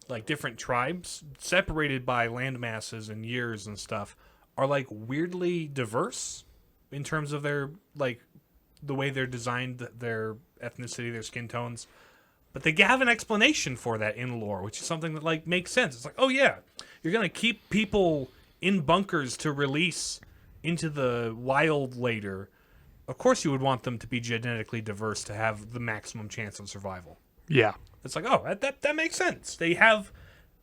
like different tribes separated by land masses and years and stuff are like weirdly diverse in terms of their like the way they're designed, their ethnicity, their skin tones. But they have an explanation for that in lore, which is something that like makes sense. It's like, oh yeah, you're gonna keep people in bunkers to release into the wild later. Of course, you would want them to be genetically diverse to have the maximum chance of survival. Yeah. It's like, oh, that makes sense. They have.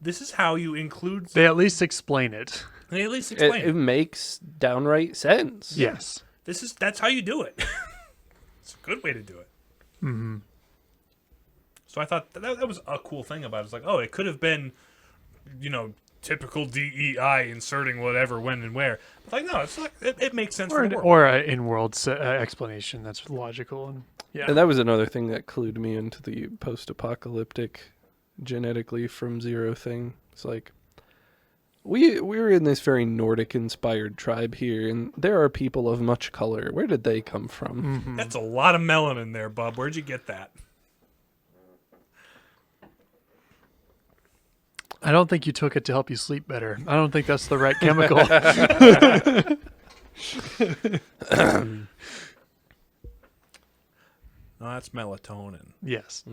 This is how you include. They at least explain it. They at least explain It makes downright sense. Yes. That's how you do it. It's a good way to do it. Mm-hmm. So I thought that was a cool thing about it. It's like, oh, it could have been, typical DEI inserting whatever, when, and where. But like, no, it's like it makes sense for the world. Or an in-world explanation that's logical. And yeah. And that was another thing that clued me into the post-apocalyptic genetically from zero thing. It's like we're in this very Nordic-inspired tribe here, and there are people of much color. Where did they come from? Mhm. That's a lot of melanin there, bub. Where'd you get that? I don't think you took it to help you sleep better. I don't think that's the right chemical. No, that's melatonin. Yes.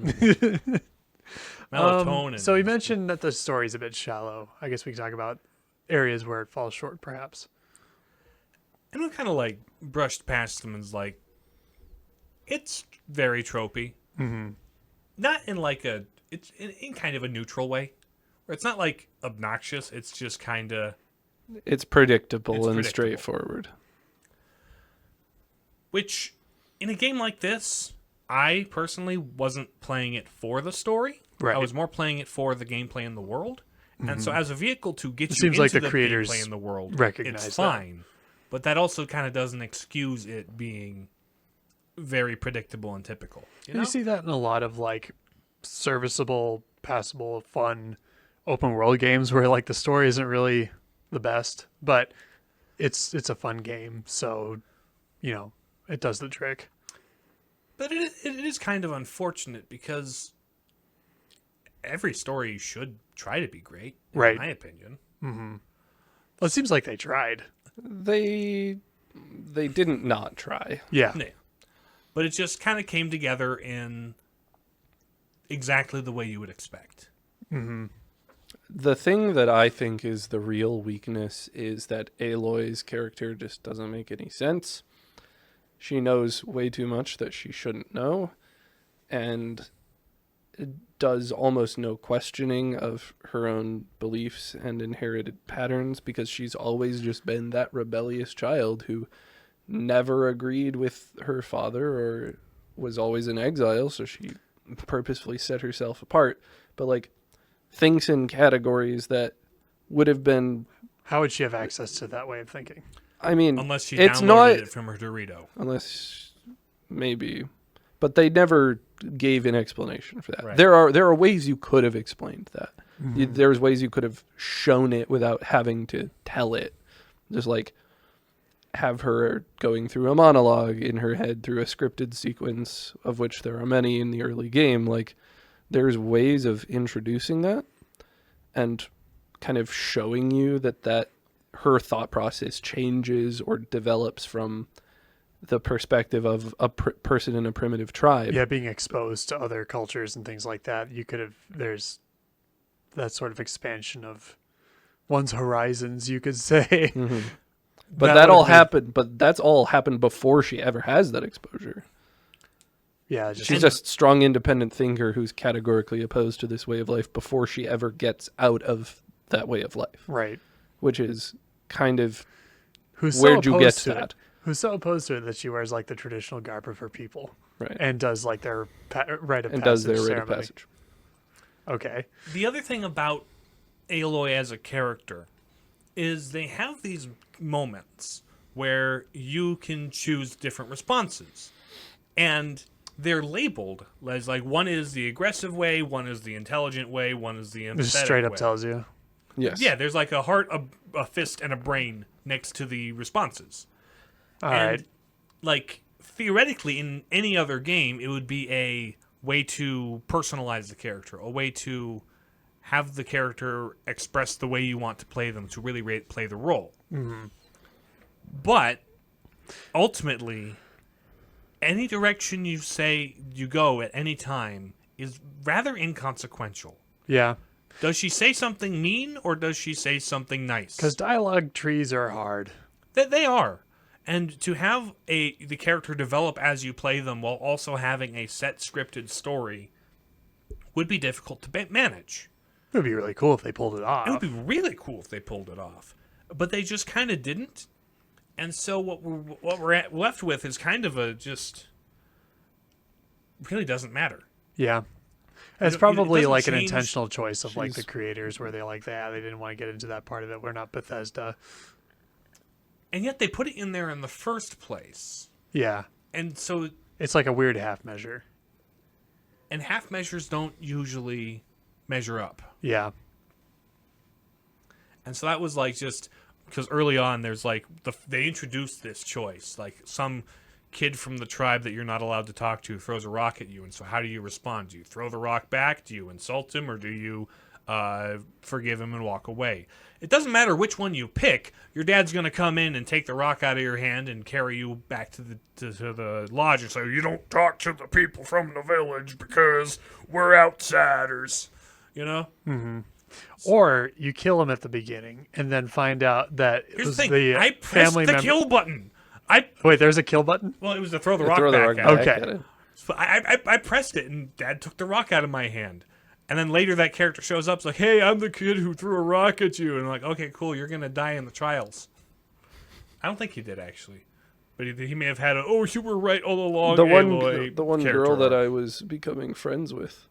Melatonin. So you mentioned that the story's a bit shallow. I guess we can talk about areas where it falls short, perhaps. And we kind of like brushed past them and was like, it's very tropey. Mm-hmm. Not in like it's in kind of a neutral way. Where it's not like obnoxious. It's just kind of. It's predictable It's and predictable. straightforward. Which, in a game like this, I personally wasn't playing it for the story. Right. I was more playing it for the gameplay in the world. And so as a vehicle to get It you seems into like the the creators gameplay in the world, recognize it's that. fine. But that also kind of doesn't excuse it being very predictable and typical. You see that in a lot of like serviceable, passable, fun open world games where like the story isn't really the best, but it's a fun game, so it does the trick. But it is kind of unfortunate because every story should try to be great, Right. in my opinion. Mm-hmm. Well, it seems like they tried. They didn't not try. Yeah. Yeah. But it just kind of came together in exactly the way you would expect. Mm-hmm. The thing that I think is the real weakness is that Aloy's character just doesn't make any sense. She knows way too much that she shouldn't know, and does almost no questioning of her own beliefs and inherited patterns because she's always just been that rebellious child who never agreed with her father or was always in exile, so she purposefully set herself apart. But like thinks in categories that would have been, How would she have access to that way of thinking? I mean, Unless she it's downloaded not, it from her Dorito. unless maybe, but they never gave an explanation for that. Right. There are ways you could have explained that. There's ways you could have shown it without having to tell it. Just like have her going through a monologue in her head through a scripted sequence, of which there are many in the early game. Like there's ways of introducing that and kind of showing you that her thought process changes or develops from the perspective of a person in a primitive tribe. Yeah, being exposed to other cultures and things like that, you could have. There's that sort of expansion of one's horizons, you could say. Mm-hmm. But That that would all be- happened. But that's all happened before she ever has that exposure. Yeah, just, She's a strong, independent thinker who's categorically opposed to this way of life before she ever gets out of that way of life, right. which is kind of Who's where'd so you get opposed to that? it? Who's so opposed to it that she wears like the traditional garb of her people Right. and does like their rite of And passage does their rite of ceremony. passage. Okay. The other thing about Aloy as a character is they have these moments where you can choose different responses. And they're labeled as like one is the aggressive way, one is the intelligent way, one is the empathetic Just straight up way. tells you. Yes. Yeah, there's like a heart, a fist, and a brain next to the responses. All and right. like theoretically in any other game, it would be a way to personalize the character, a way to have the character express the way you want to play them, to really play the role. Mm-hmm. But ultimately, any direction you say you go at any time is rather inconsequential. Yeah. Does she say something mean or does she say something nice? Because dialogue trees are hard. They are. And to have the character develop as you play them while also having a set scripted story would be difficult to manage. It would be really cool if they pulled it off. It would be really cool if they pulled it off. But they just kind of didn't. And so what we're left with is kind of a just really doesn't matter. Yeah. It's it probably doesn't like an change- intentional choice of like the She's- creators where they like that. They didn't want to get into that part of it. We're not Bethesda. And yet they put it in there in the first place. Yeah. And so It's like a weird half measure. and half measures don't usually measure up. Yeah. And so that was like just because early on there's like they introduced this choice, like some kid from the tribe that you're not allowed to talk to throws a rock at you, and so how do you respond? Do you throw the rock back? Do you insult him, or do you forgive him and walk away? It doesn't matter which one you pick. Your dad's going to come in and take the rock out of your hand and carry you back to the lodge and say, "You don't talk to the people from the village because we're outsiders." You know. Mm-hmm. Or you kill him at the beginning and then find out that it Here's was the thing. the I pressed family the member. kill button. Wait, there's a kill button? Well, it was to throw the rock Throw the back rock at back him. Okay. at it. So I pressed it, and Dad took the rock out of my hand. And then later that character shows up, it's like, "Hey, I'm the kid who threw a rock at you." And I'm like, "Okay, cool, you're going to die in the trials." I don't think he did, actually. But he may have had a, "Oh, you were right all along, The Aloy," one character girl that arc. I was becoming friends with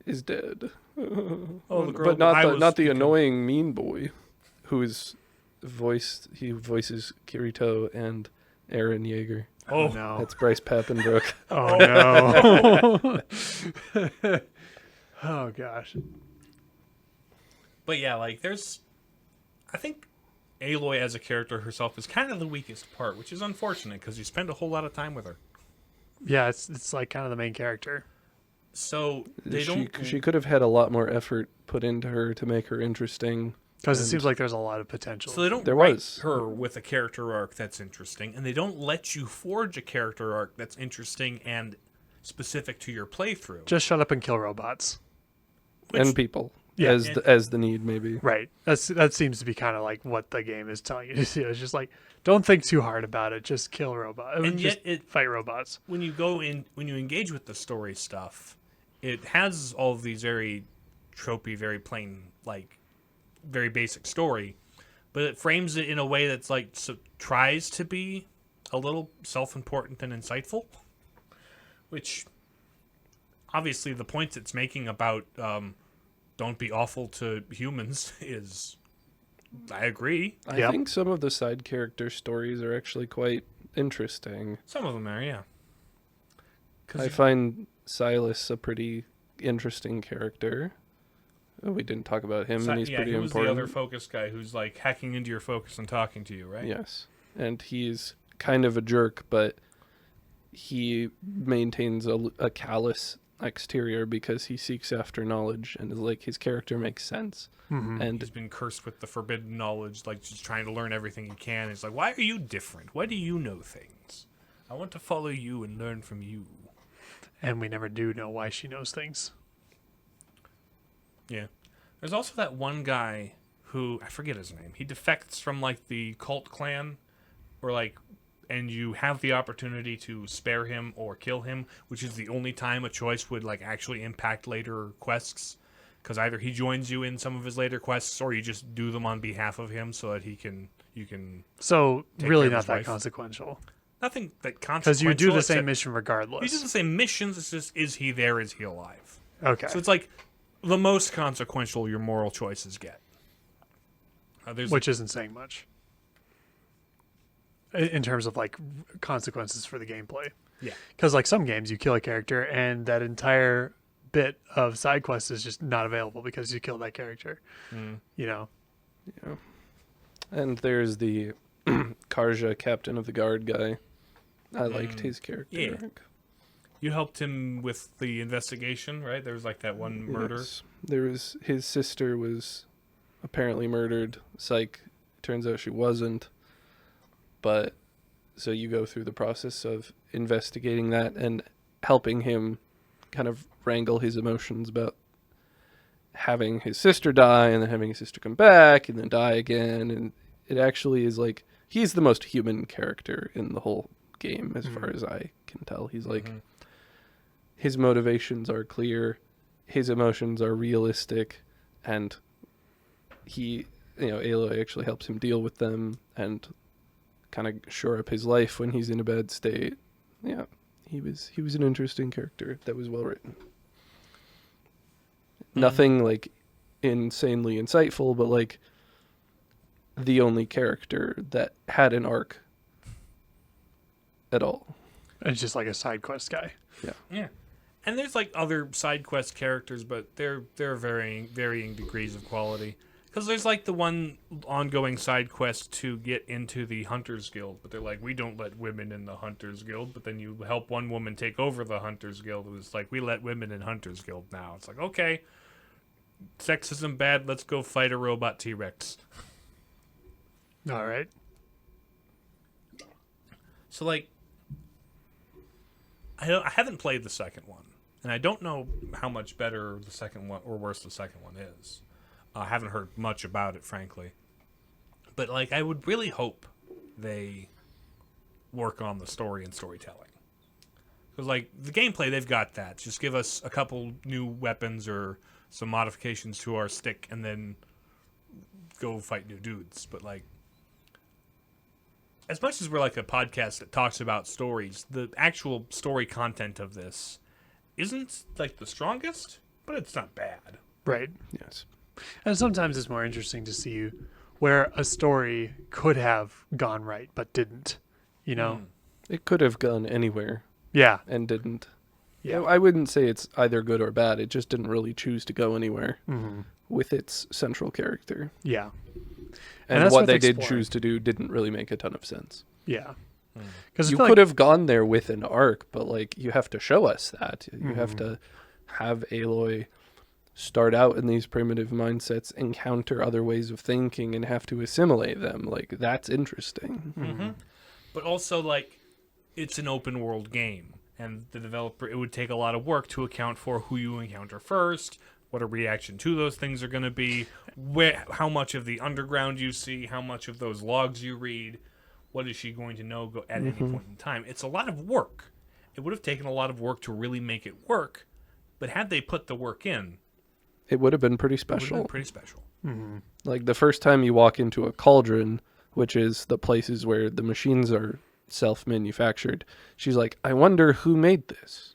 is dead. Oh, the girl But not that I the was not the becoming- annoying mean boy, who is he voices Kirito and Aaron Yeager. Oh, no. That's Bryce Pappenbrook. Oh, no. Oh, gosh. But yeah, like, I think Aloy as a character herself is kind of the weakest part, which is unfortunate, because you spend a whole lot of time with her. Yeah, it's like kind of the main character. So they don't... She could have had a lot more effort put into her to make her interesting. Because it And- seems like there's a lot of potential. So they don't There write was. her with a character arc that's interesting, and they don't let you forge a character arc that's interesting and specific to your playthrough. Just shut up and kill robots. Which- And people. Yeah. as the need maybe. Right. That seems to be kind of like what the game is telling you to do. It's just like, don't think too hard about it. Just kill robots. And just yet fight robots. when you engage with the story stuff, it has all of these very tropey, very plain, like very basic story, but it frames it in a way that's like tries to be a little self-important and insightful, which obviously the points it's making about don't be awful to humans is, I agree. I think some of the side character stories are actually quite interesting. Some of them are, yeah. I find Silas a pretty interesting character. We didn't talk about him, and he's pretty he was important. the other focus guy who's like hacking into your focus and talking to you, right? Yes, and he's kind of a jerk, but he maintains a callous exterior because he seeks after knowledge, and is like his character makes sense. Mm-hmm. And He's been cursed with the forbidden knowledge, like just trying to learn everything he can. He's like, why are you different? Why do you know things? I want to follow you and learn from you. And we never do know why she knows things. Yeah. There's also that one guy who, I forget his name. He defects from like the cult clan, or like, and you have the opportunity to spare him or kill him, which is the only time a choice would like actually impact later quests. Because either he joins you in some of his later quests, or you just do them on behalf of him so that you can. So Take really care of not his that wife. consequential. Nothing that consequential. Because you do the same except- mission regardless. You do the same missions. It's just, is he there? Is he alive? Okay. So it's like the most consequential your moral choices get. Which isn't saying much. In terms of like consequences for the gameplay. Yeah. Because like some games you kill a character and that entire bit of side quest is just not available because you killed that character. You know? yeah. And there's the Karja, captain of the guard guy. I liked his character. Yeah. You helped him with the investigation, right? There was like that one murder. Yes. There was his sister was apparently murdered. Psych. Turns out she wasn't. But so you go through the process of investigating that and helping him kind of wrangle his emotions about having his sister die and then having his sister come back and then die again. And it actually is like he's the most human character in the whole game as far as I can tell. He's like his motivations are clear, his emotions are realistic, and he, Aloy actually helps him deal with them and kind of shore up his life when he's in a bad state. Yeah, he was an interesting character that was well written. Nothing like insanely insightful, but like the only character that had an arc at all. It's just like a side quest guy. Yeah. And there's like other side quest characters, but they're varying degrees of quality. Because there's like the one ongoing side quest to get into the Hunters Guild, but they're like, we don't let women in the Hunters Guild. But then you help one woman take over the Hunters Guild. It was like, we let women in Hunters Guild now. It's like, okay, sexism bad. Let's go fight a robot T-Rex. All right. So like, I haven't played the second one, and I don't know how much better the second one or worse the second one is. I haven't heard much about it, frankly. But like, I would really hope they work on the story and storytelling. Because like the gameplay, they've got that. Just give us a couple new weapons or some modifications to our stick, and then go fight new dudes. But like, as much as we're like a podcast that talks about stories, the actual story content of this isn't like the strongest, but it's not bad. Right. Yes. And sometimes it's more interesting to see where a story could have gone right but didn't, It could have gone anywhere Yeah. and didn't. Yeah. I wouldn't say it's either good or bad. It just didn't really choose to go anywhere with its central character. Yeah. And that's what worth they did exploring. choose to do didn't really make a ton of sense. Yeah. Because You could have gone there with an arc, but like you have to show us that. You have to have Aloy start out in these primitive mindsets, encounter other ways of thinking, and have to assimilate them. Like, that's interesting. But also, like, it's an open world game, and the developer, it would take a lot of work to account for who you encounter first, what a reaction to those things are going to be, how much of the underground you see, how much of those logs you read, what is she going to know at any point in time. It's a lot of work. It would have taken a lot of work to really make it work, but had they put the work in, It would have been pretty it would have special. been pretty special. Like the first time you walk into a cauldron, which is the places where the machines are self-manufactured, she's like, I wonder who made this.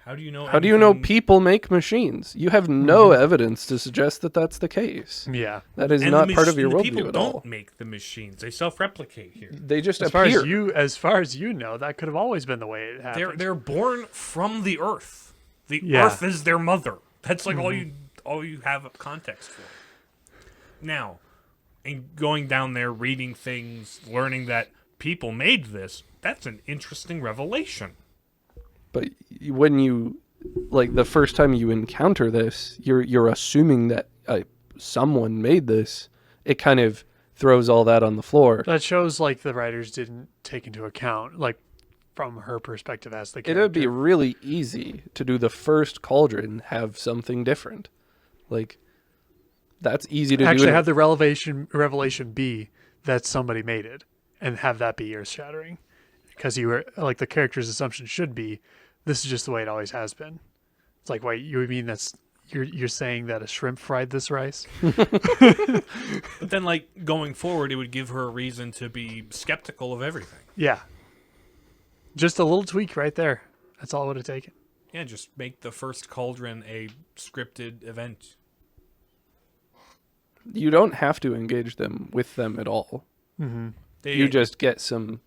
How do you know? How do you know anything- people make machines? You have no evidence to suggest that that's the case. Yeah. That is And not the part of your the worldview people at don't all. make the machines; they self-replicate here. They just As far appear. as you know, that could have always been the way it happened. They're born from the earth. The Yeah. earth is their mother. That's like all you have context for. Now, and going down there, reading things, learning that people made this, that's an interesting revelation. But when you, like, the first time you encounter this, you're assuming that someone made this. It kind of throws all that on the floor. That shows like the writers didn't take into account like from her perspective as the It character. would be really easy to do the first cauldron have something different. Like, that's easy to actually do. have the revelation be that somebody made it and have that be earth shattering, because you were like the character's assumption should be this is just the way it always has been. It's like, wait, you mean that's you're saying that a shrimp fried this rice? But then, like, going forward, it would give her a reason to be skeptical of everything. Yeah, just a little tweak right there. That's all it would have taken. Yeah, just make the first cauldron a scripted event. You don't have to engage them with them at all. They, You just get some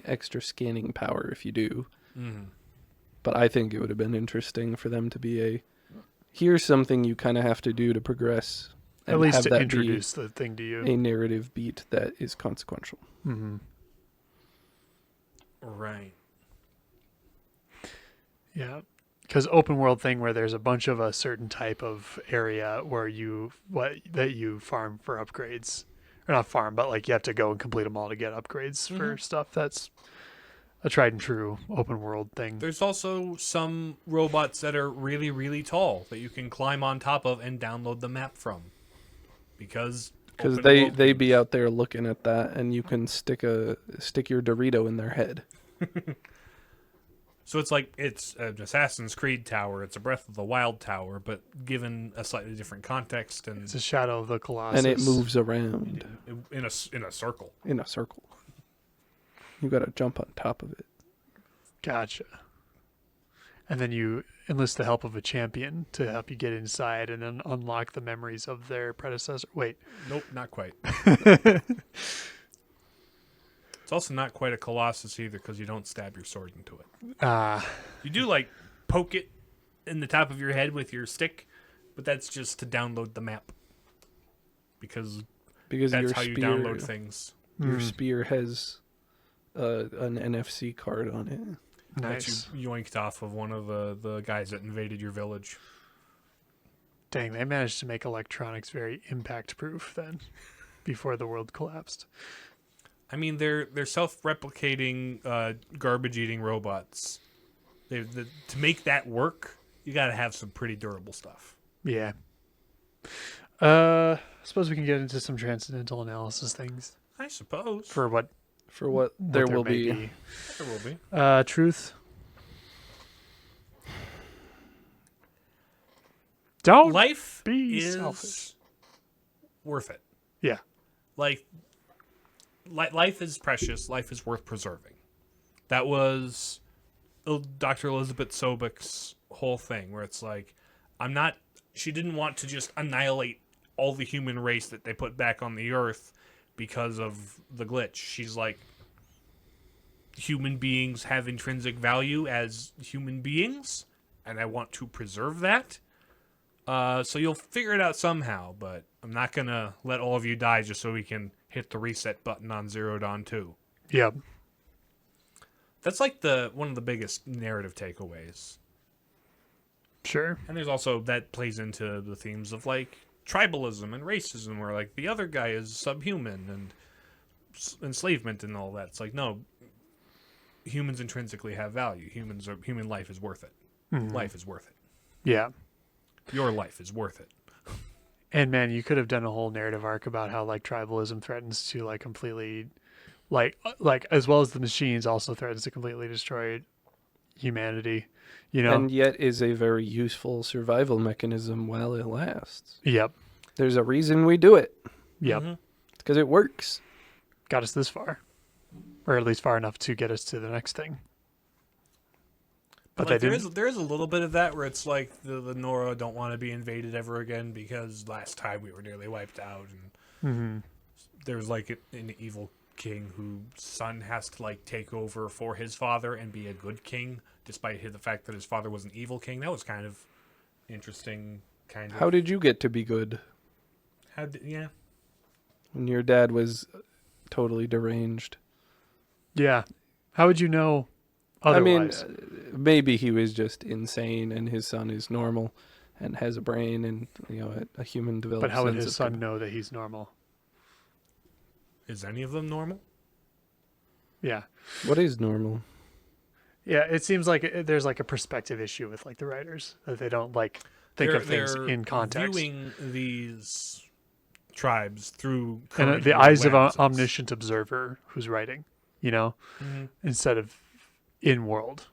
extra scanning power if you do. But I think it would have been interesting for them to be here's something you kind of have to do to progress. At and least have to that introduce the thing to you. be a narrative beat that is consequential. right. Yeah, because open world thing where there's a bunch of a certain type of area where you farm for upgrades, or not farm, but like you have to go and complete them all to get upgrades for stuff. That's a tried and true open world thing. There's also some robots that are really, really tall that you can climb on top of and download the map from. Because open They world be games- out there looking at that, and you can stick your Dorito in their head. So it's like it's an Assassin's Creed tower, it's a Breath of the Wild tower, but given a slightly different context and It's a Shadow of the Colossus, And it moves around in a circle. in a circle. You got to jump on top of it. Gotcha. And then you enlist the help of a champion to help you get inside and then unlock the memories of their predecessor. Wait, Nope, not quite. It's also not quite a Colossus either because you don't stab your sword into it. You do like poke it in the top of your head with your stick, but that's just to download the map. Because Because that's your how you spear, download things. your spear has an NFC card on it. nice. That you yoinked off of one of the guys that invaded your village. Dang, they managed to make electronics very impact proof then, before the world collapsed. I mean, they're self-replicating, garbage-eating robots. To make that work, you got to have some pretty durable stuff. Yeah. Suppose we can get into some transcendental analysis things I suppose. for what For what there will may be. There will be. Truth. Don't Life be is selfish. worth it. Yeah. Like, life is precious. Life is worth preserving. That was Dr. Elizabeth Sobick's whole thing, where it's like, she didn't want to just annihilate all the human race that they put back on the earth because of the glitch. She's like, human beings have intrinsic value as human beings, and I want to preserve that. So you'll figure it out somehow, but I'm not going to let all of you die just so we can hit the reset button on Zero Dawn 2. Yeah. That's like one of the biggest narrative takeaways. Sure. And there's also, that plays into the themes of like tribalism and racism, where like the other guy is subhuman and enslavement and all that. It's like, no, humans intrinsically have value. Human life is worth it. Life is worth it. Yeah. your life is worth it. And man, you could have done a whole narrative arc about how like tribalism threatens to like completely, like as well as the machines also threatens to completely destroy humanity. You know? And yet is a very useful survival mechanism while it lasts. Yep. There's a reason we do it. Yep. Mm-hmm. It's because it works. Got us this far, or at least far enough to get us to the next thing. But like, they didn't. there is a little bit of that where it's like the Nora don't want to be invaded ever again because last time we were nearly wiped out, and Mm-hmm. there's like an evil king whose son has to like take over for his father and be a good king, despite the fact that his father was an evil king. That was kind of interesting. Kind of. How did you get to be good Yeah. when your dad was totally deranged? Yeah. How would you know I mean, otherwise? maybe he was just insane and his son is normal and has a brain and, you know, a human developed But how would sense his of son know that he's normal? Is any of them normal? Yeah. What is normal? Yeah, it seems like there's like a perspective issue with like the writers that they don't like think of things They're in context. Viewing these tribes through And current the eyes of an lenses. omniscient observer who's writing, you know, Mhm. instead of in world.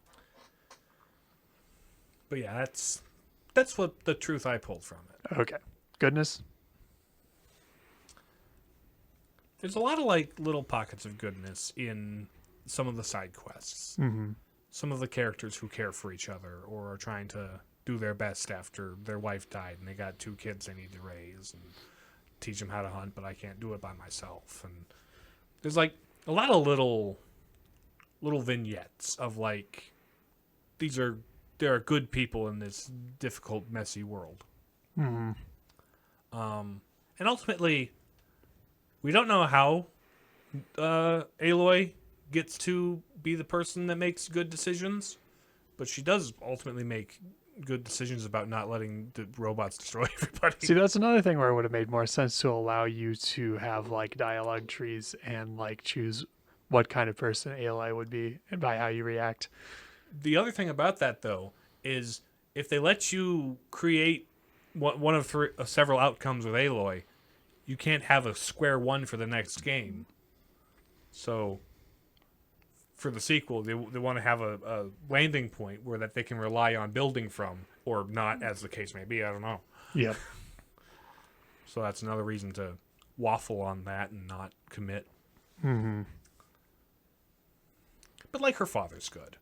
But yeah, that's what the truth I pulled from it. Okay. Goodness. There's a lot of like little pockets of goodness in some of the side quests. Mm-hmm. Some of the characters who care for each other or are trying to do their best after their wife died and they got 2 kids they need to raise and teach them how to hunt, but I can't do it by myself. And there's like a lot of little vignettes of like there are good people in this difficult, messy world. Mm-hmm. And ultimately, we don't know how Aloy gets to be the person that makes good decisions, but she does ultimately make good decisions about not letting the robots destroy everybody. See, that's another thing where it would have made more sense to allow you to have like dialogue trees and like choose what kind of person Aloy would be and by how you react. The other thing about that, though, is if they let you create one of several outcomes with Aloy, you can't have a square one for the next game. So, for the sequel, they want to have a landing point where that they can rely on building from, or not, as the case may be. I don't know. Yep. So that's another reason to waffle on that and not commit. Mm-hmm. But like her father's good.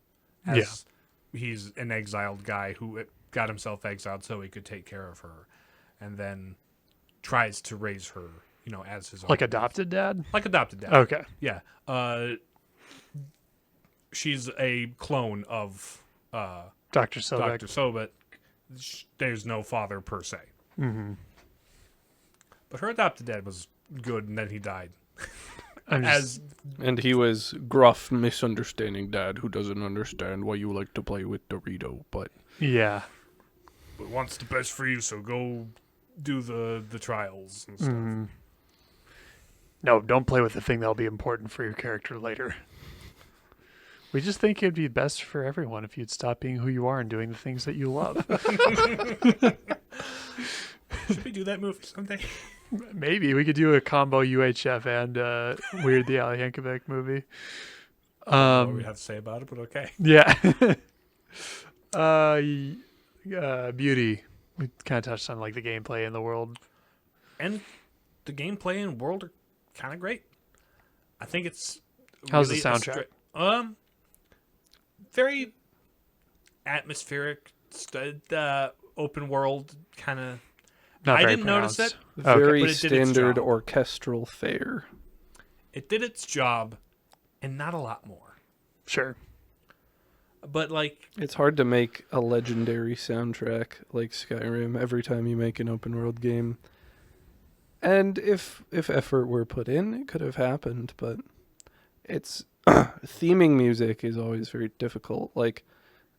He's an exiled guy who got himself exiled so he could take care of her, and then tries to raise her, you know, as his own. Like adopted dad? Like adopted dad. Okay. Yeah. She's a clone of Dr. Sobek. Dr. Sobek. There's no father per se. Mm-hmm. But her adopted dad was good, and then he died. As And he was gruff, misunderstanding dad who doesn't understand why you like to play with Dorito, but yeah. But wants the best for you, so go do the trials and stuff. Mm. No, don't play with the thing that'll be important for your character later. We just think it'd be best for everyone if you'd stop being who you are and doing the things that you love. Should we do that movie someday? Maybe we could do a combo UHF and Weird the Al Yankovic movie. What we have to say about it, but okay. Yeah. Beauty. We kind of touched on like the gameplay and the world. And the gameplay and world are kind of great. I think it's How's really the soundtrack? Very atmospheric, open world kind of. Not I very didn't notice pronounced. it. Okay. very But it did its standard job. orchestral fare. It did its job, and not a lot more. Sure. But like, It's hard to make a legendary soundtrack like Skyrim every time you make an open world game. And if effort were put in, it could have happened, but it's theming music is always very difficult. Like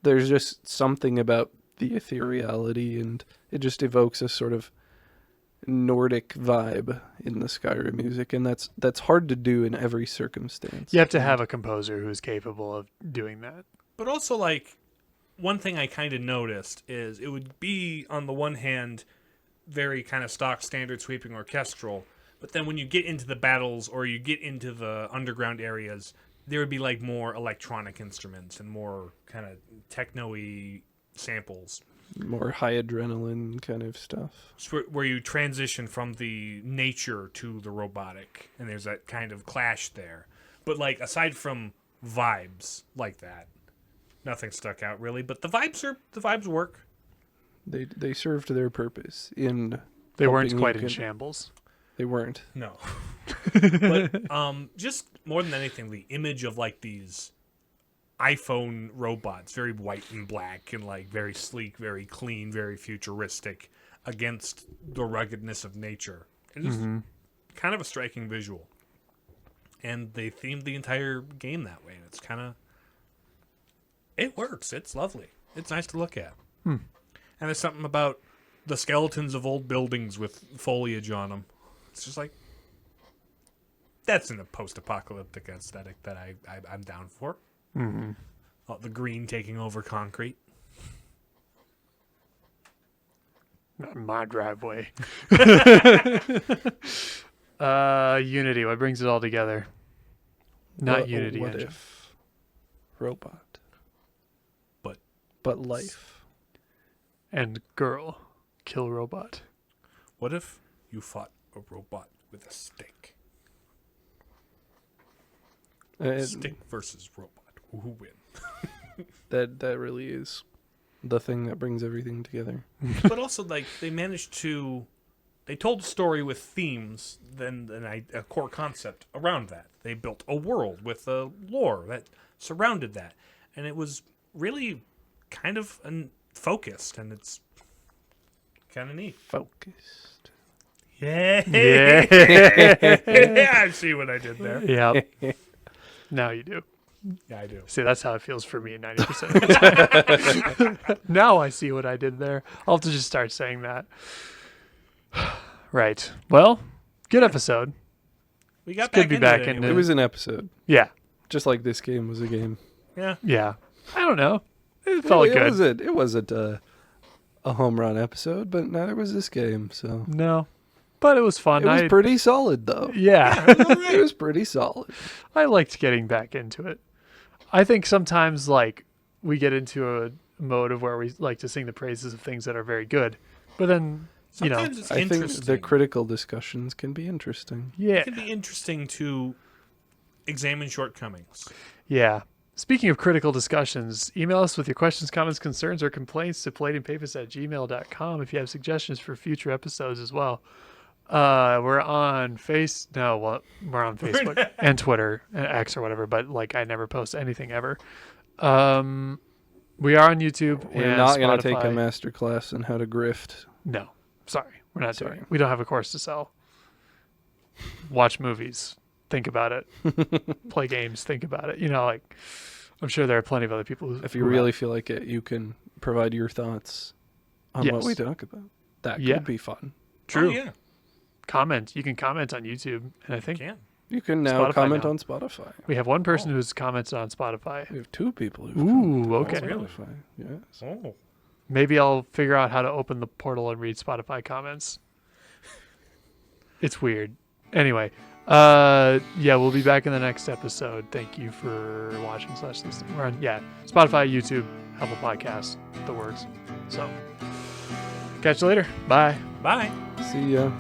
there's just something about the ethereality and it just evokes a sort of Nordic vibe in the Skyrim music, and that's hard to do in every circumstance. You have to have a composer who's capable of doing that. but also like, one thing I kind of noticed is it would be, on the one hand, very kind of stock standard sweeping orchestral, but then when you get into the battles or you get into the underground areas, there would be like more electronic instruments and more kind of techno-y samples. More high adrenaline kind of stuff. So where you transition from the nature to the robotic, and there's that kind of clash there. But like aside from vibes like that, nothing stuck out really. But the vibes work. They served their purpose in. They weren't helping quite you in get- shambles. They weren't. No. But just more than anything, the image of like these iPhone robots, very white and black and like very sleek, very clean, very futuristic, against the ruggedness of nature. It is kind of a striking visual. And they themed the entire game that way. And it's kind of... It works. It's lovely. It's nice to look at. And there's something about the skeletons of old buildings with foliage on them. It's just like... That's in a post-apocalyptic aesthetic that I'm down for. Mm-hmm. The green taking over concrete. Not in my driveway. Unity, what brings it all together? Not What- Unity What engine. if robot, But but life? And girl, kill robot. what if you fought a robot with a stick? Stick versus robot. Who win? That really is the thing that brings everything together. But also, like, they managed to... They told a story with themes, then a core concept around that. They built a world with a lore that surrounded that. And it was really kind of focused, and it's kind of neat. Focused. Yeah. Yeah. I see what I did there. Yep. Now you do. Yeah, I do. See, that's how it feels for me 90% of the time. Now I see what I did there. I'll have to just start saying that. Right. Well, good episode. We got good back to be into back it into anyway. It was an episode, Yeah. just like this game was a game. Yeah. Yeah. I don't know. It felt good. It wasn't a home run episode, but neither was this game. So No. But it was fun. it was pretty solid, though. Yeah. It was pretty solid. I liked getting back into it. I think sometimes, like, we get into a mode of where we like to sing the praises of things that are very good. But then, Sometimes it's I think interesting. the critical discussions can be interesting. yeah. It can be interesting to examine shortcomings. Yeah. Speaking of critical discussions, email us with your questions, comments, concerns, or complaints to platingpapers@gmail.com if you have suggestions for future episodes as well. We're on we're on Facebook and Twitter and X or whatever, but like I never post anything ever. We are on YouTube. We're and not going to take a Spotify. master class on how to grift. No, sorry, we're not Sorry. doing it. We don't have a course to sell. Watch movies, think about it. Play games, think about it. Like I'm sure there are plenty of other people who. If you really feel like it, you can provide your thoughts on what Yes. we talk about. That Yeah. could be fun. True. Oh, yeah. Comment. You can comment on YouTube, and I think Can. You can now Spotify comment now. on Spotify. we have one person who's commented on Spotify. We have two people who've Ooh, commented on okay. really? Spotify. Yes. Oh. Maybe I'll figure out how to open the portal and read Spotify comments. It's weird. Anyway, yeah, we'll be back in the next episode. Thank you for watching / listening. We're on, Spotify, YouTube, Apple Podcasts, the works. So, catch you later. Bye. Bye. See ya.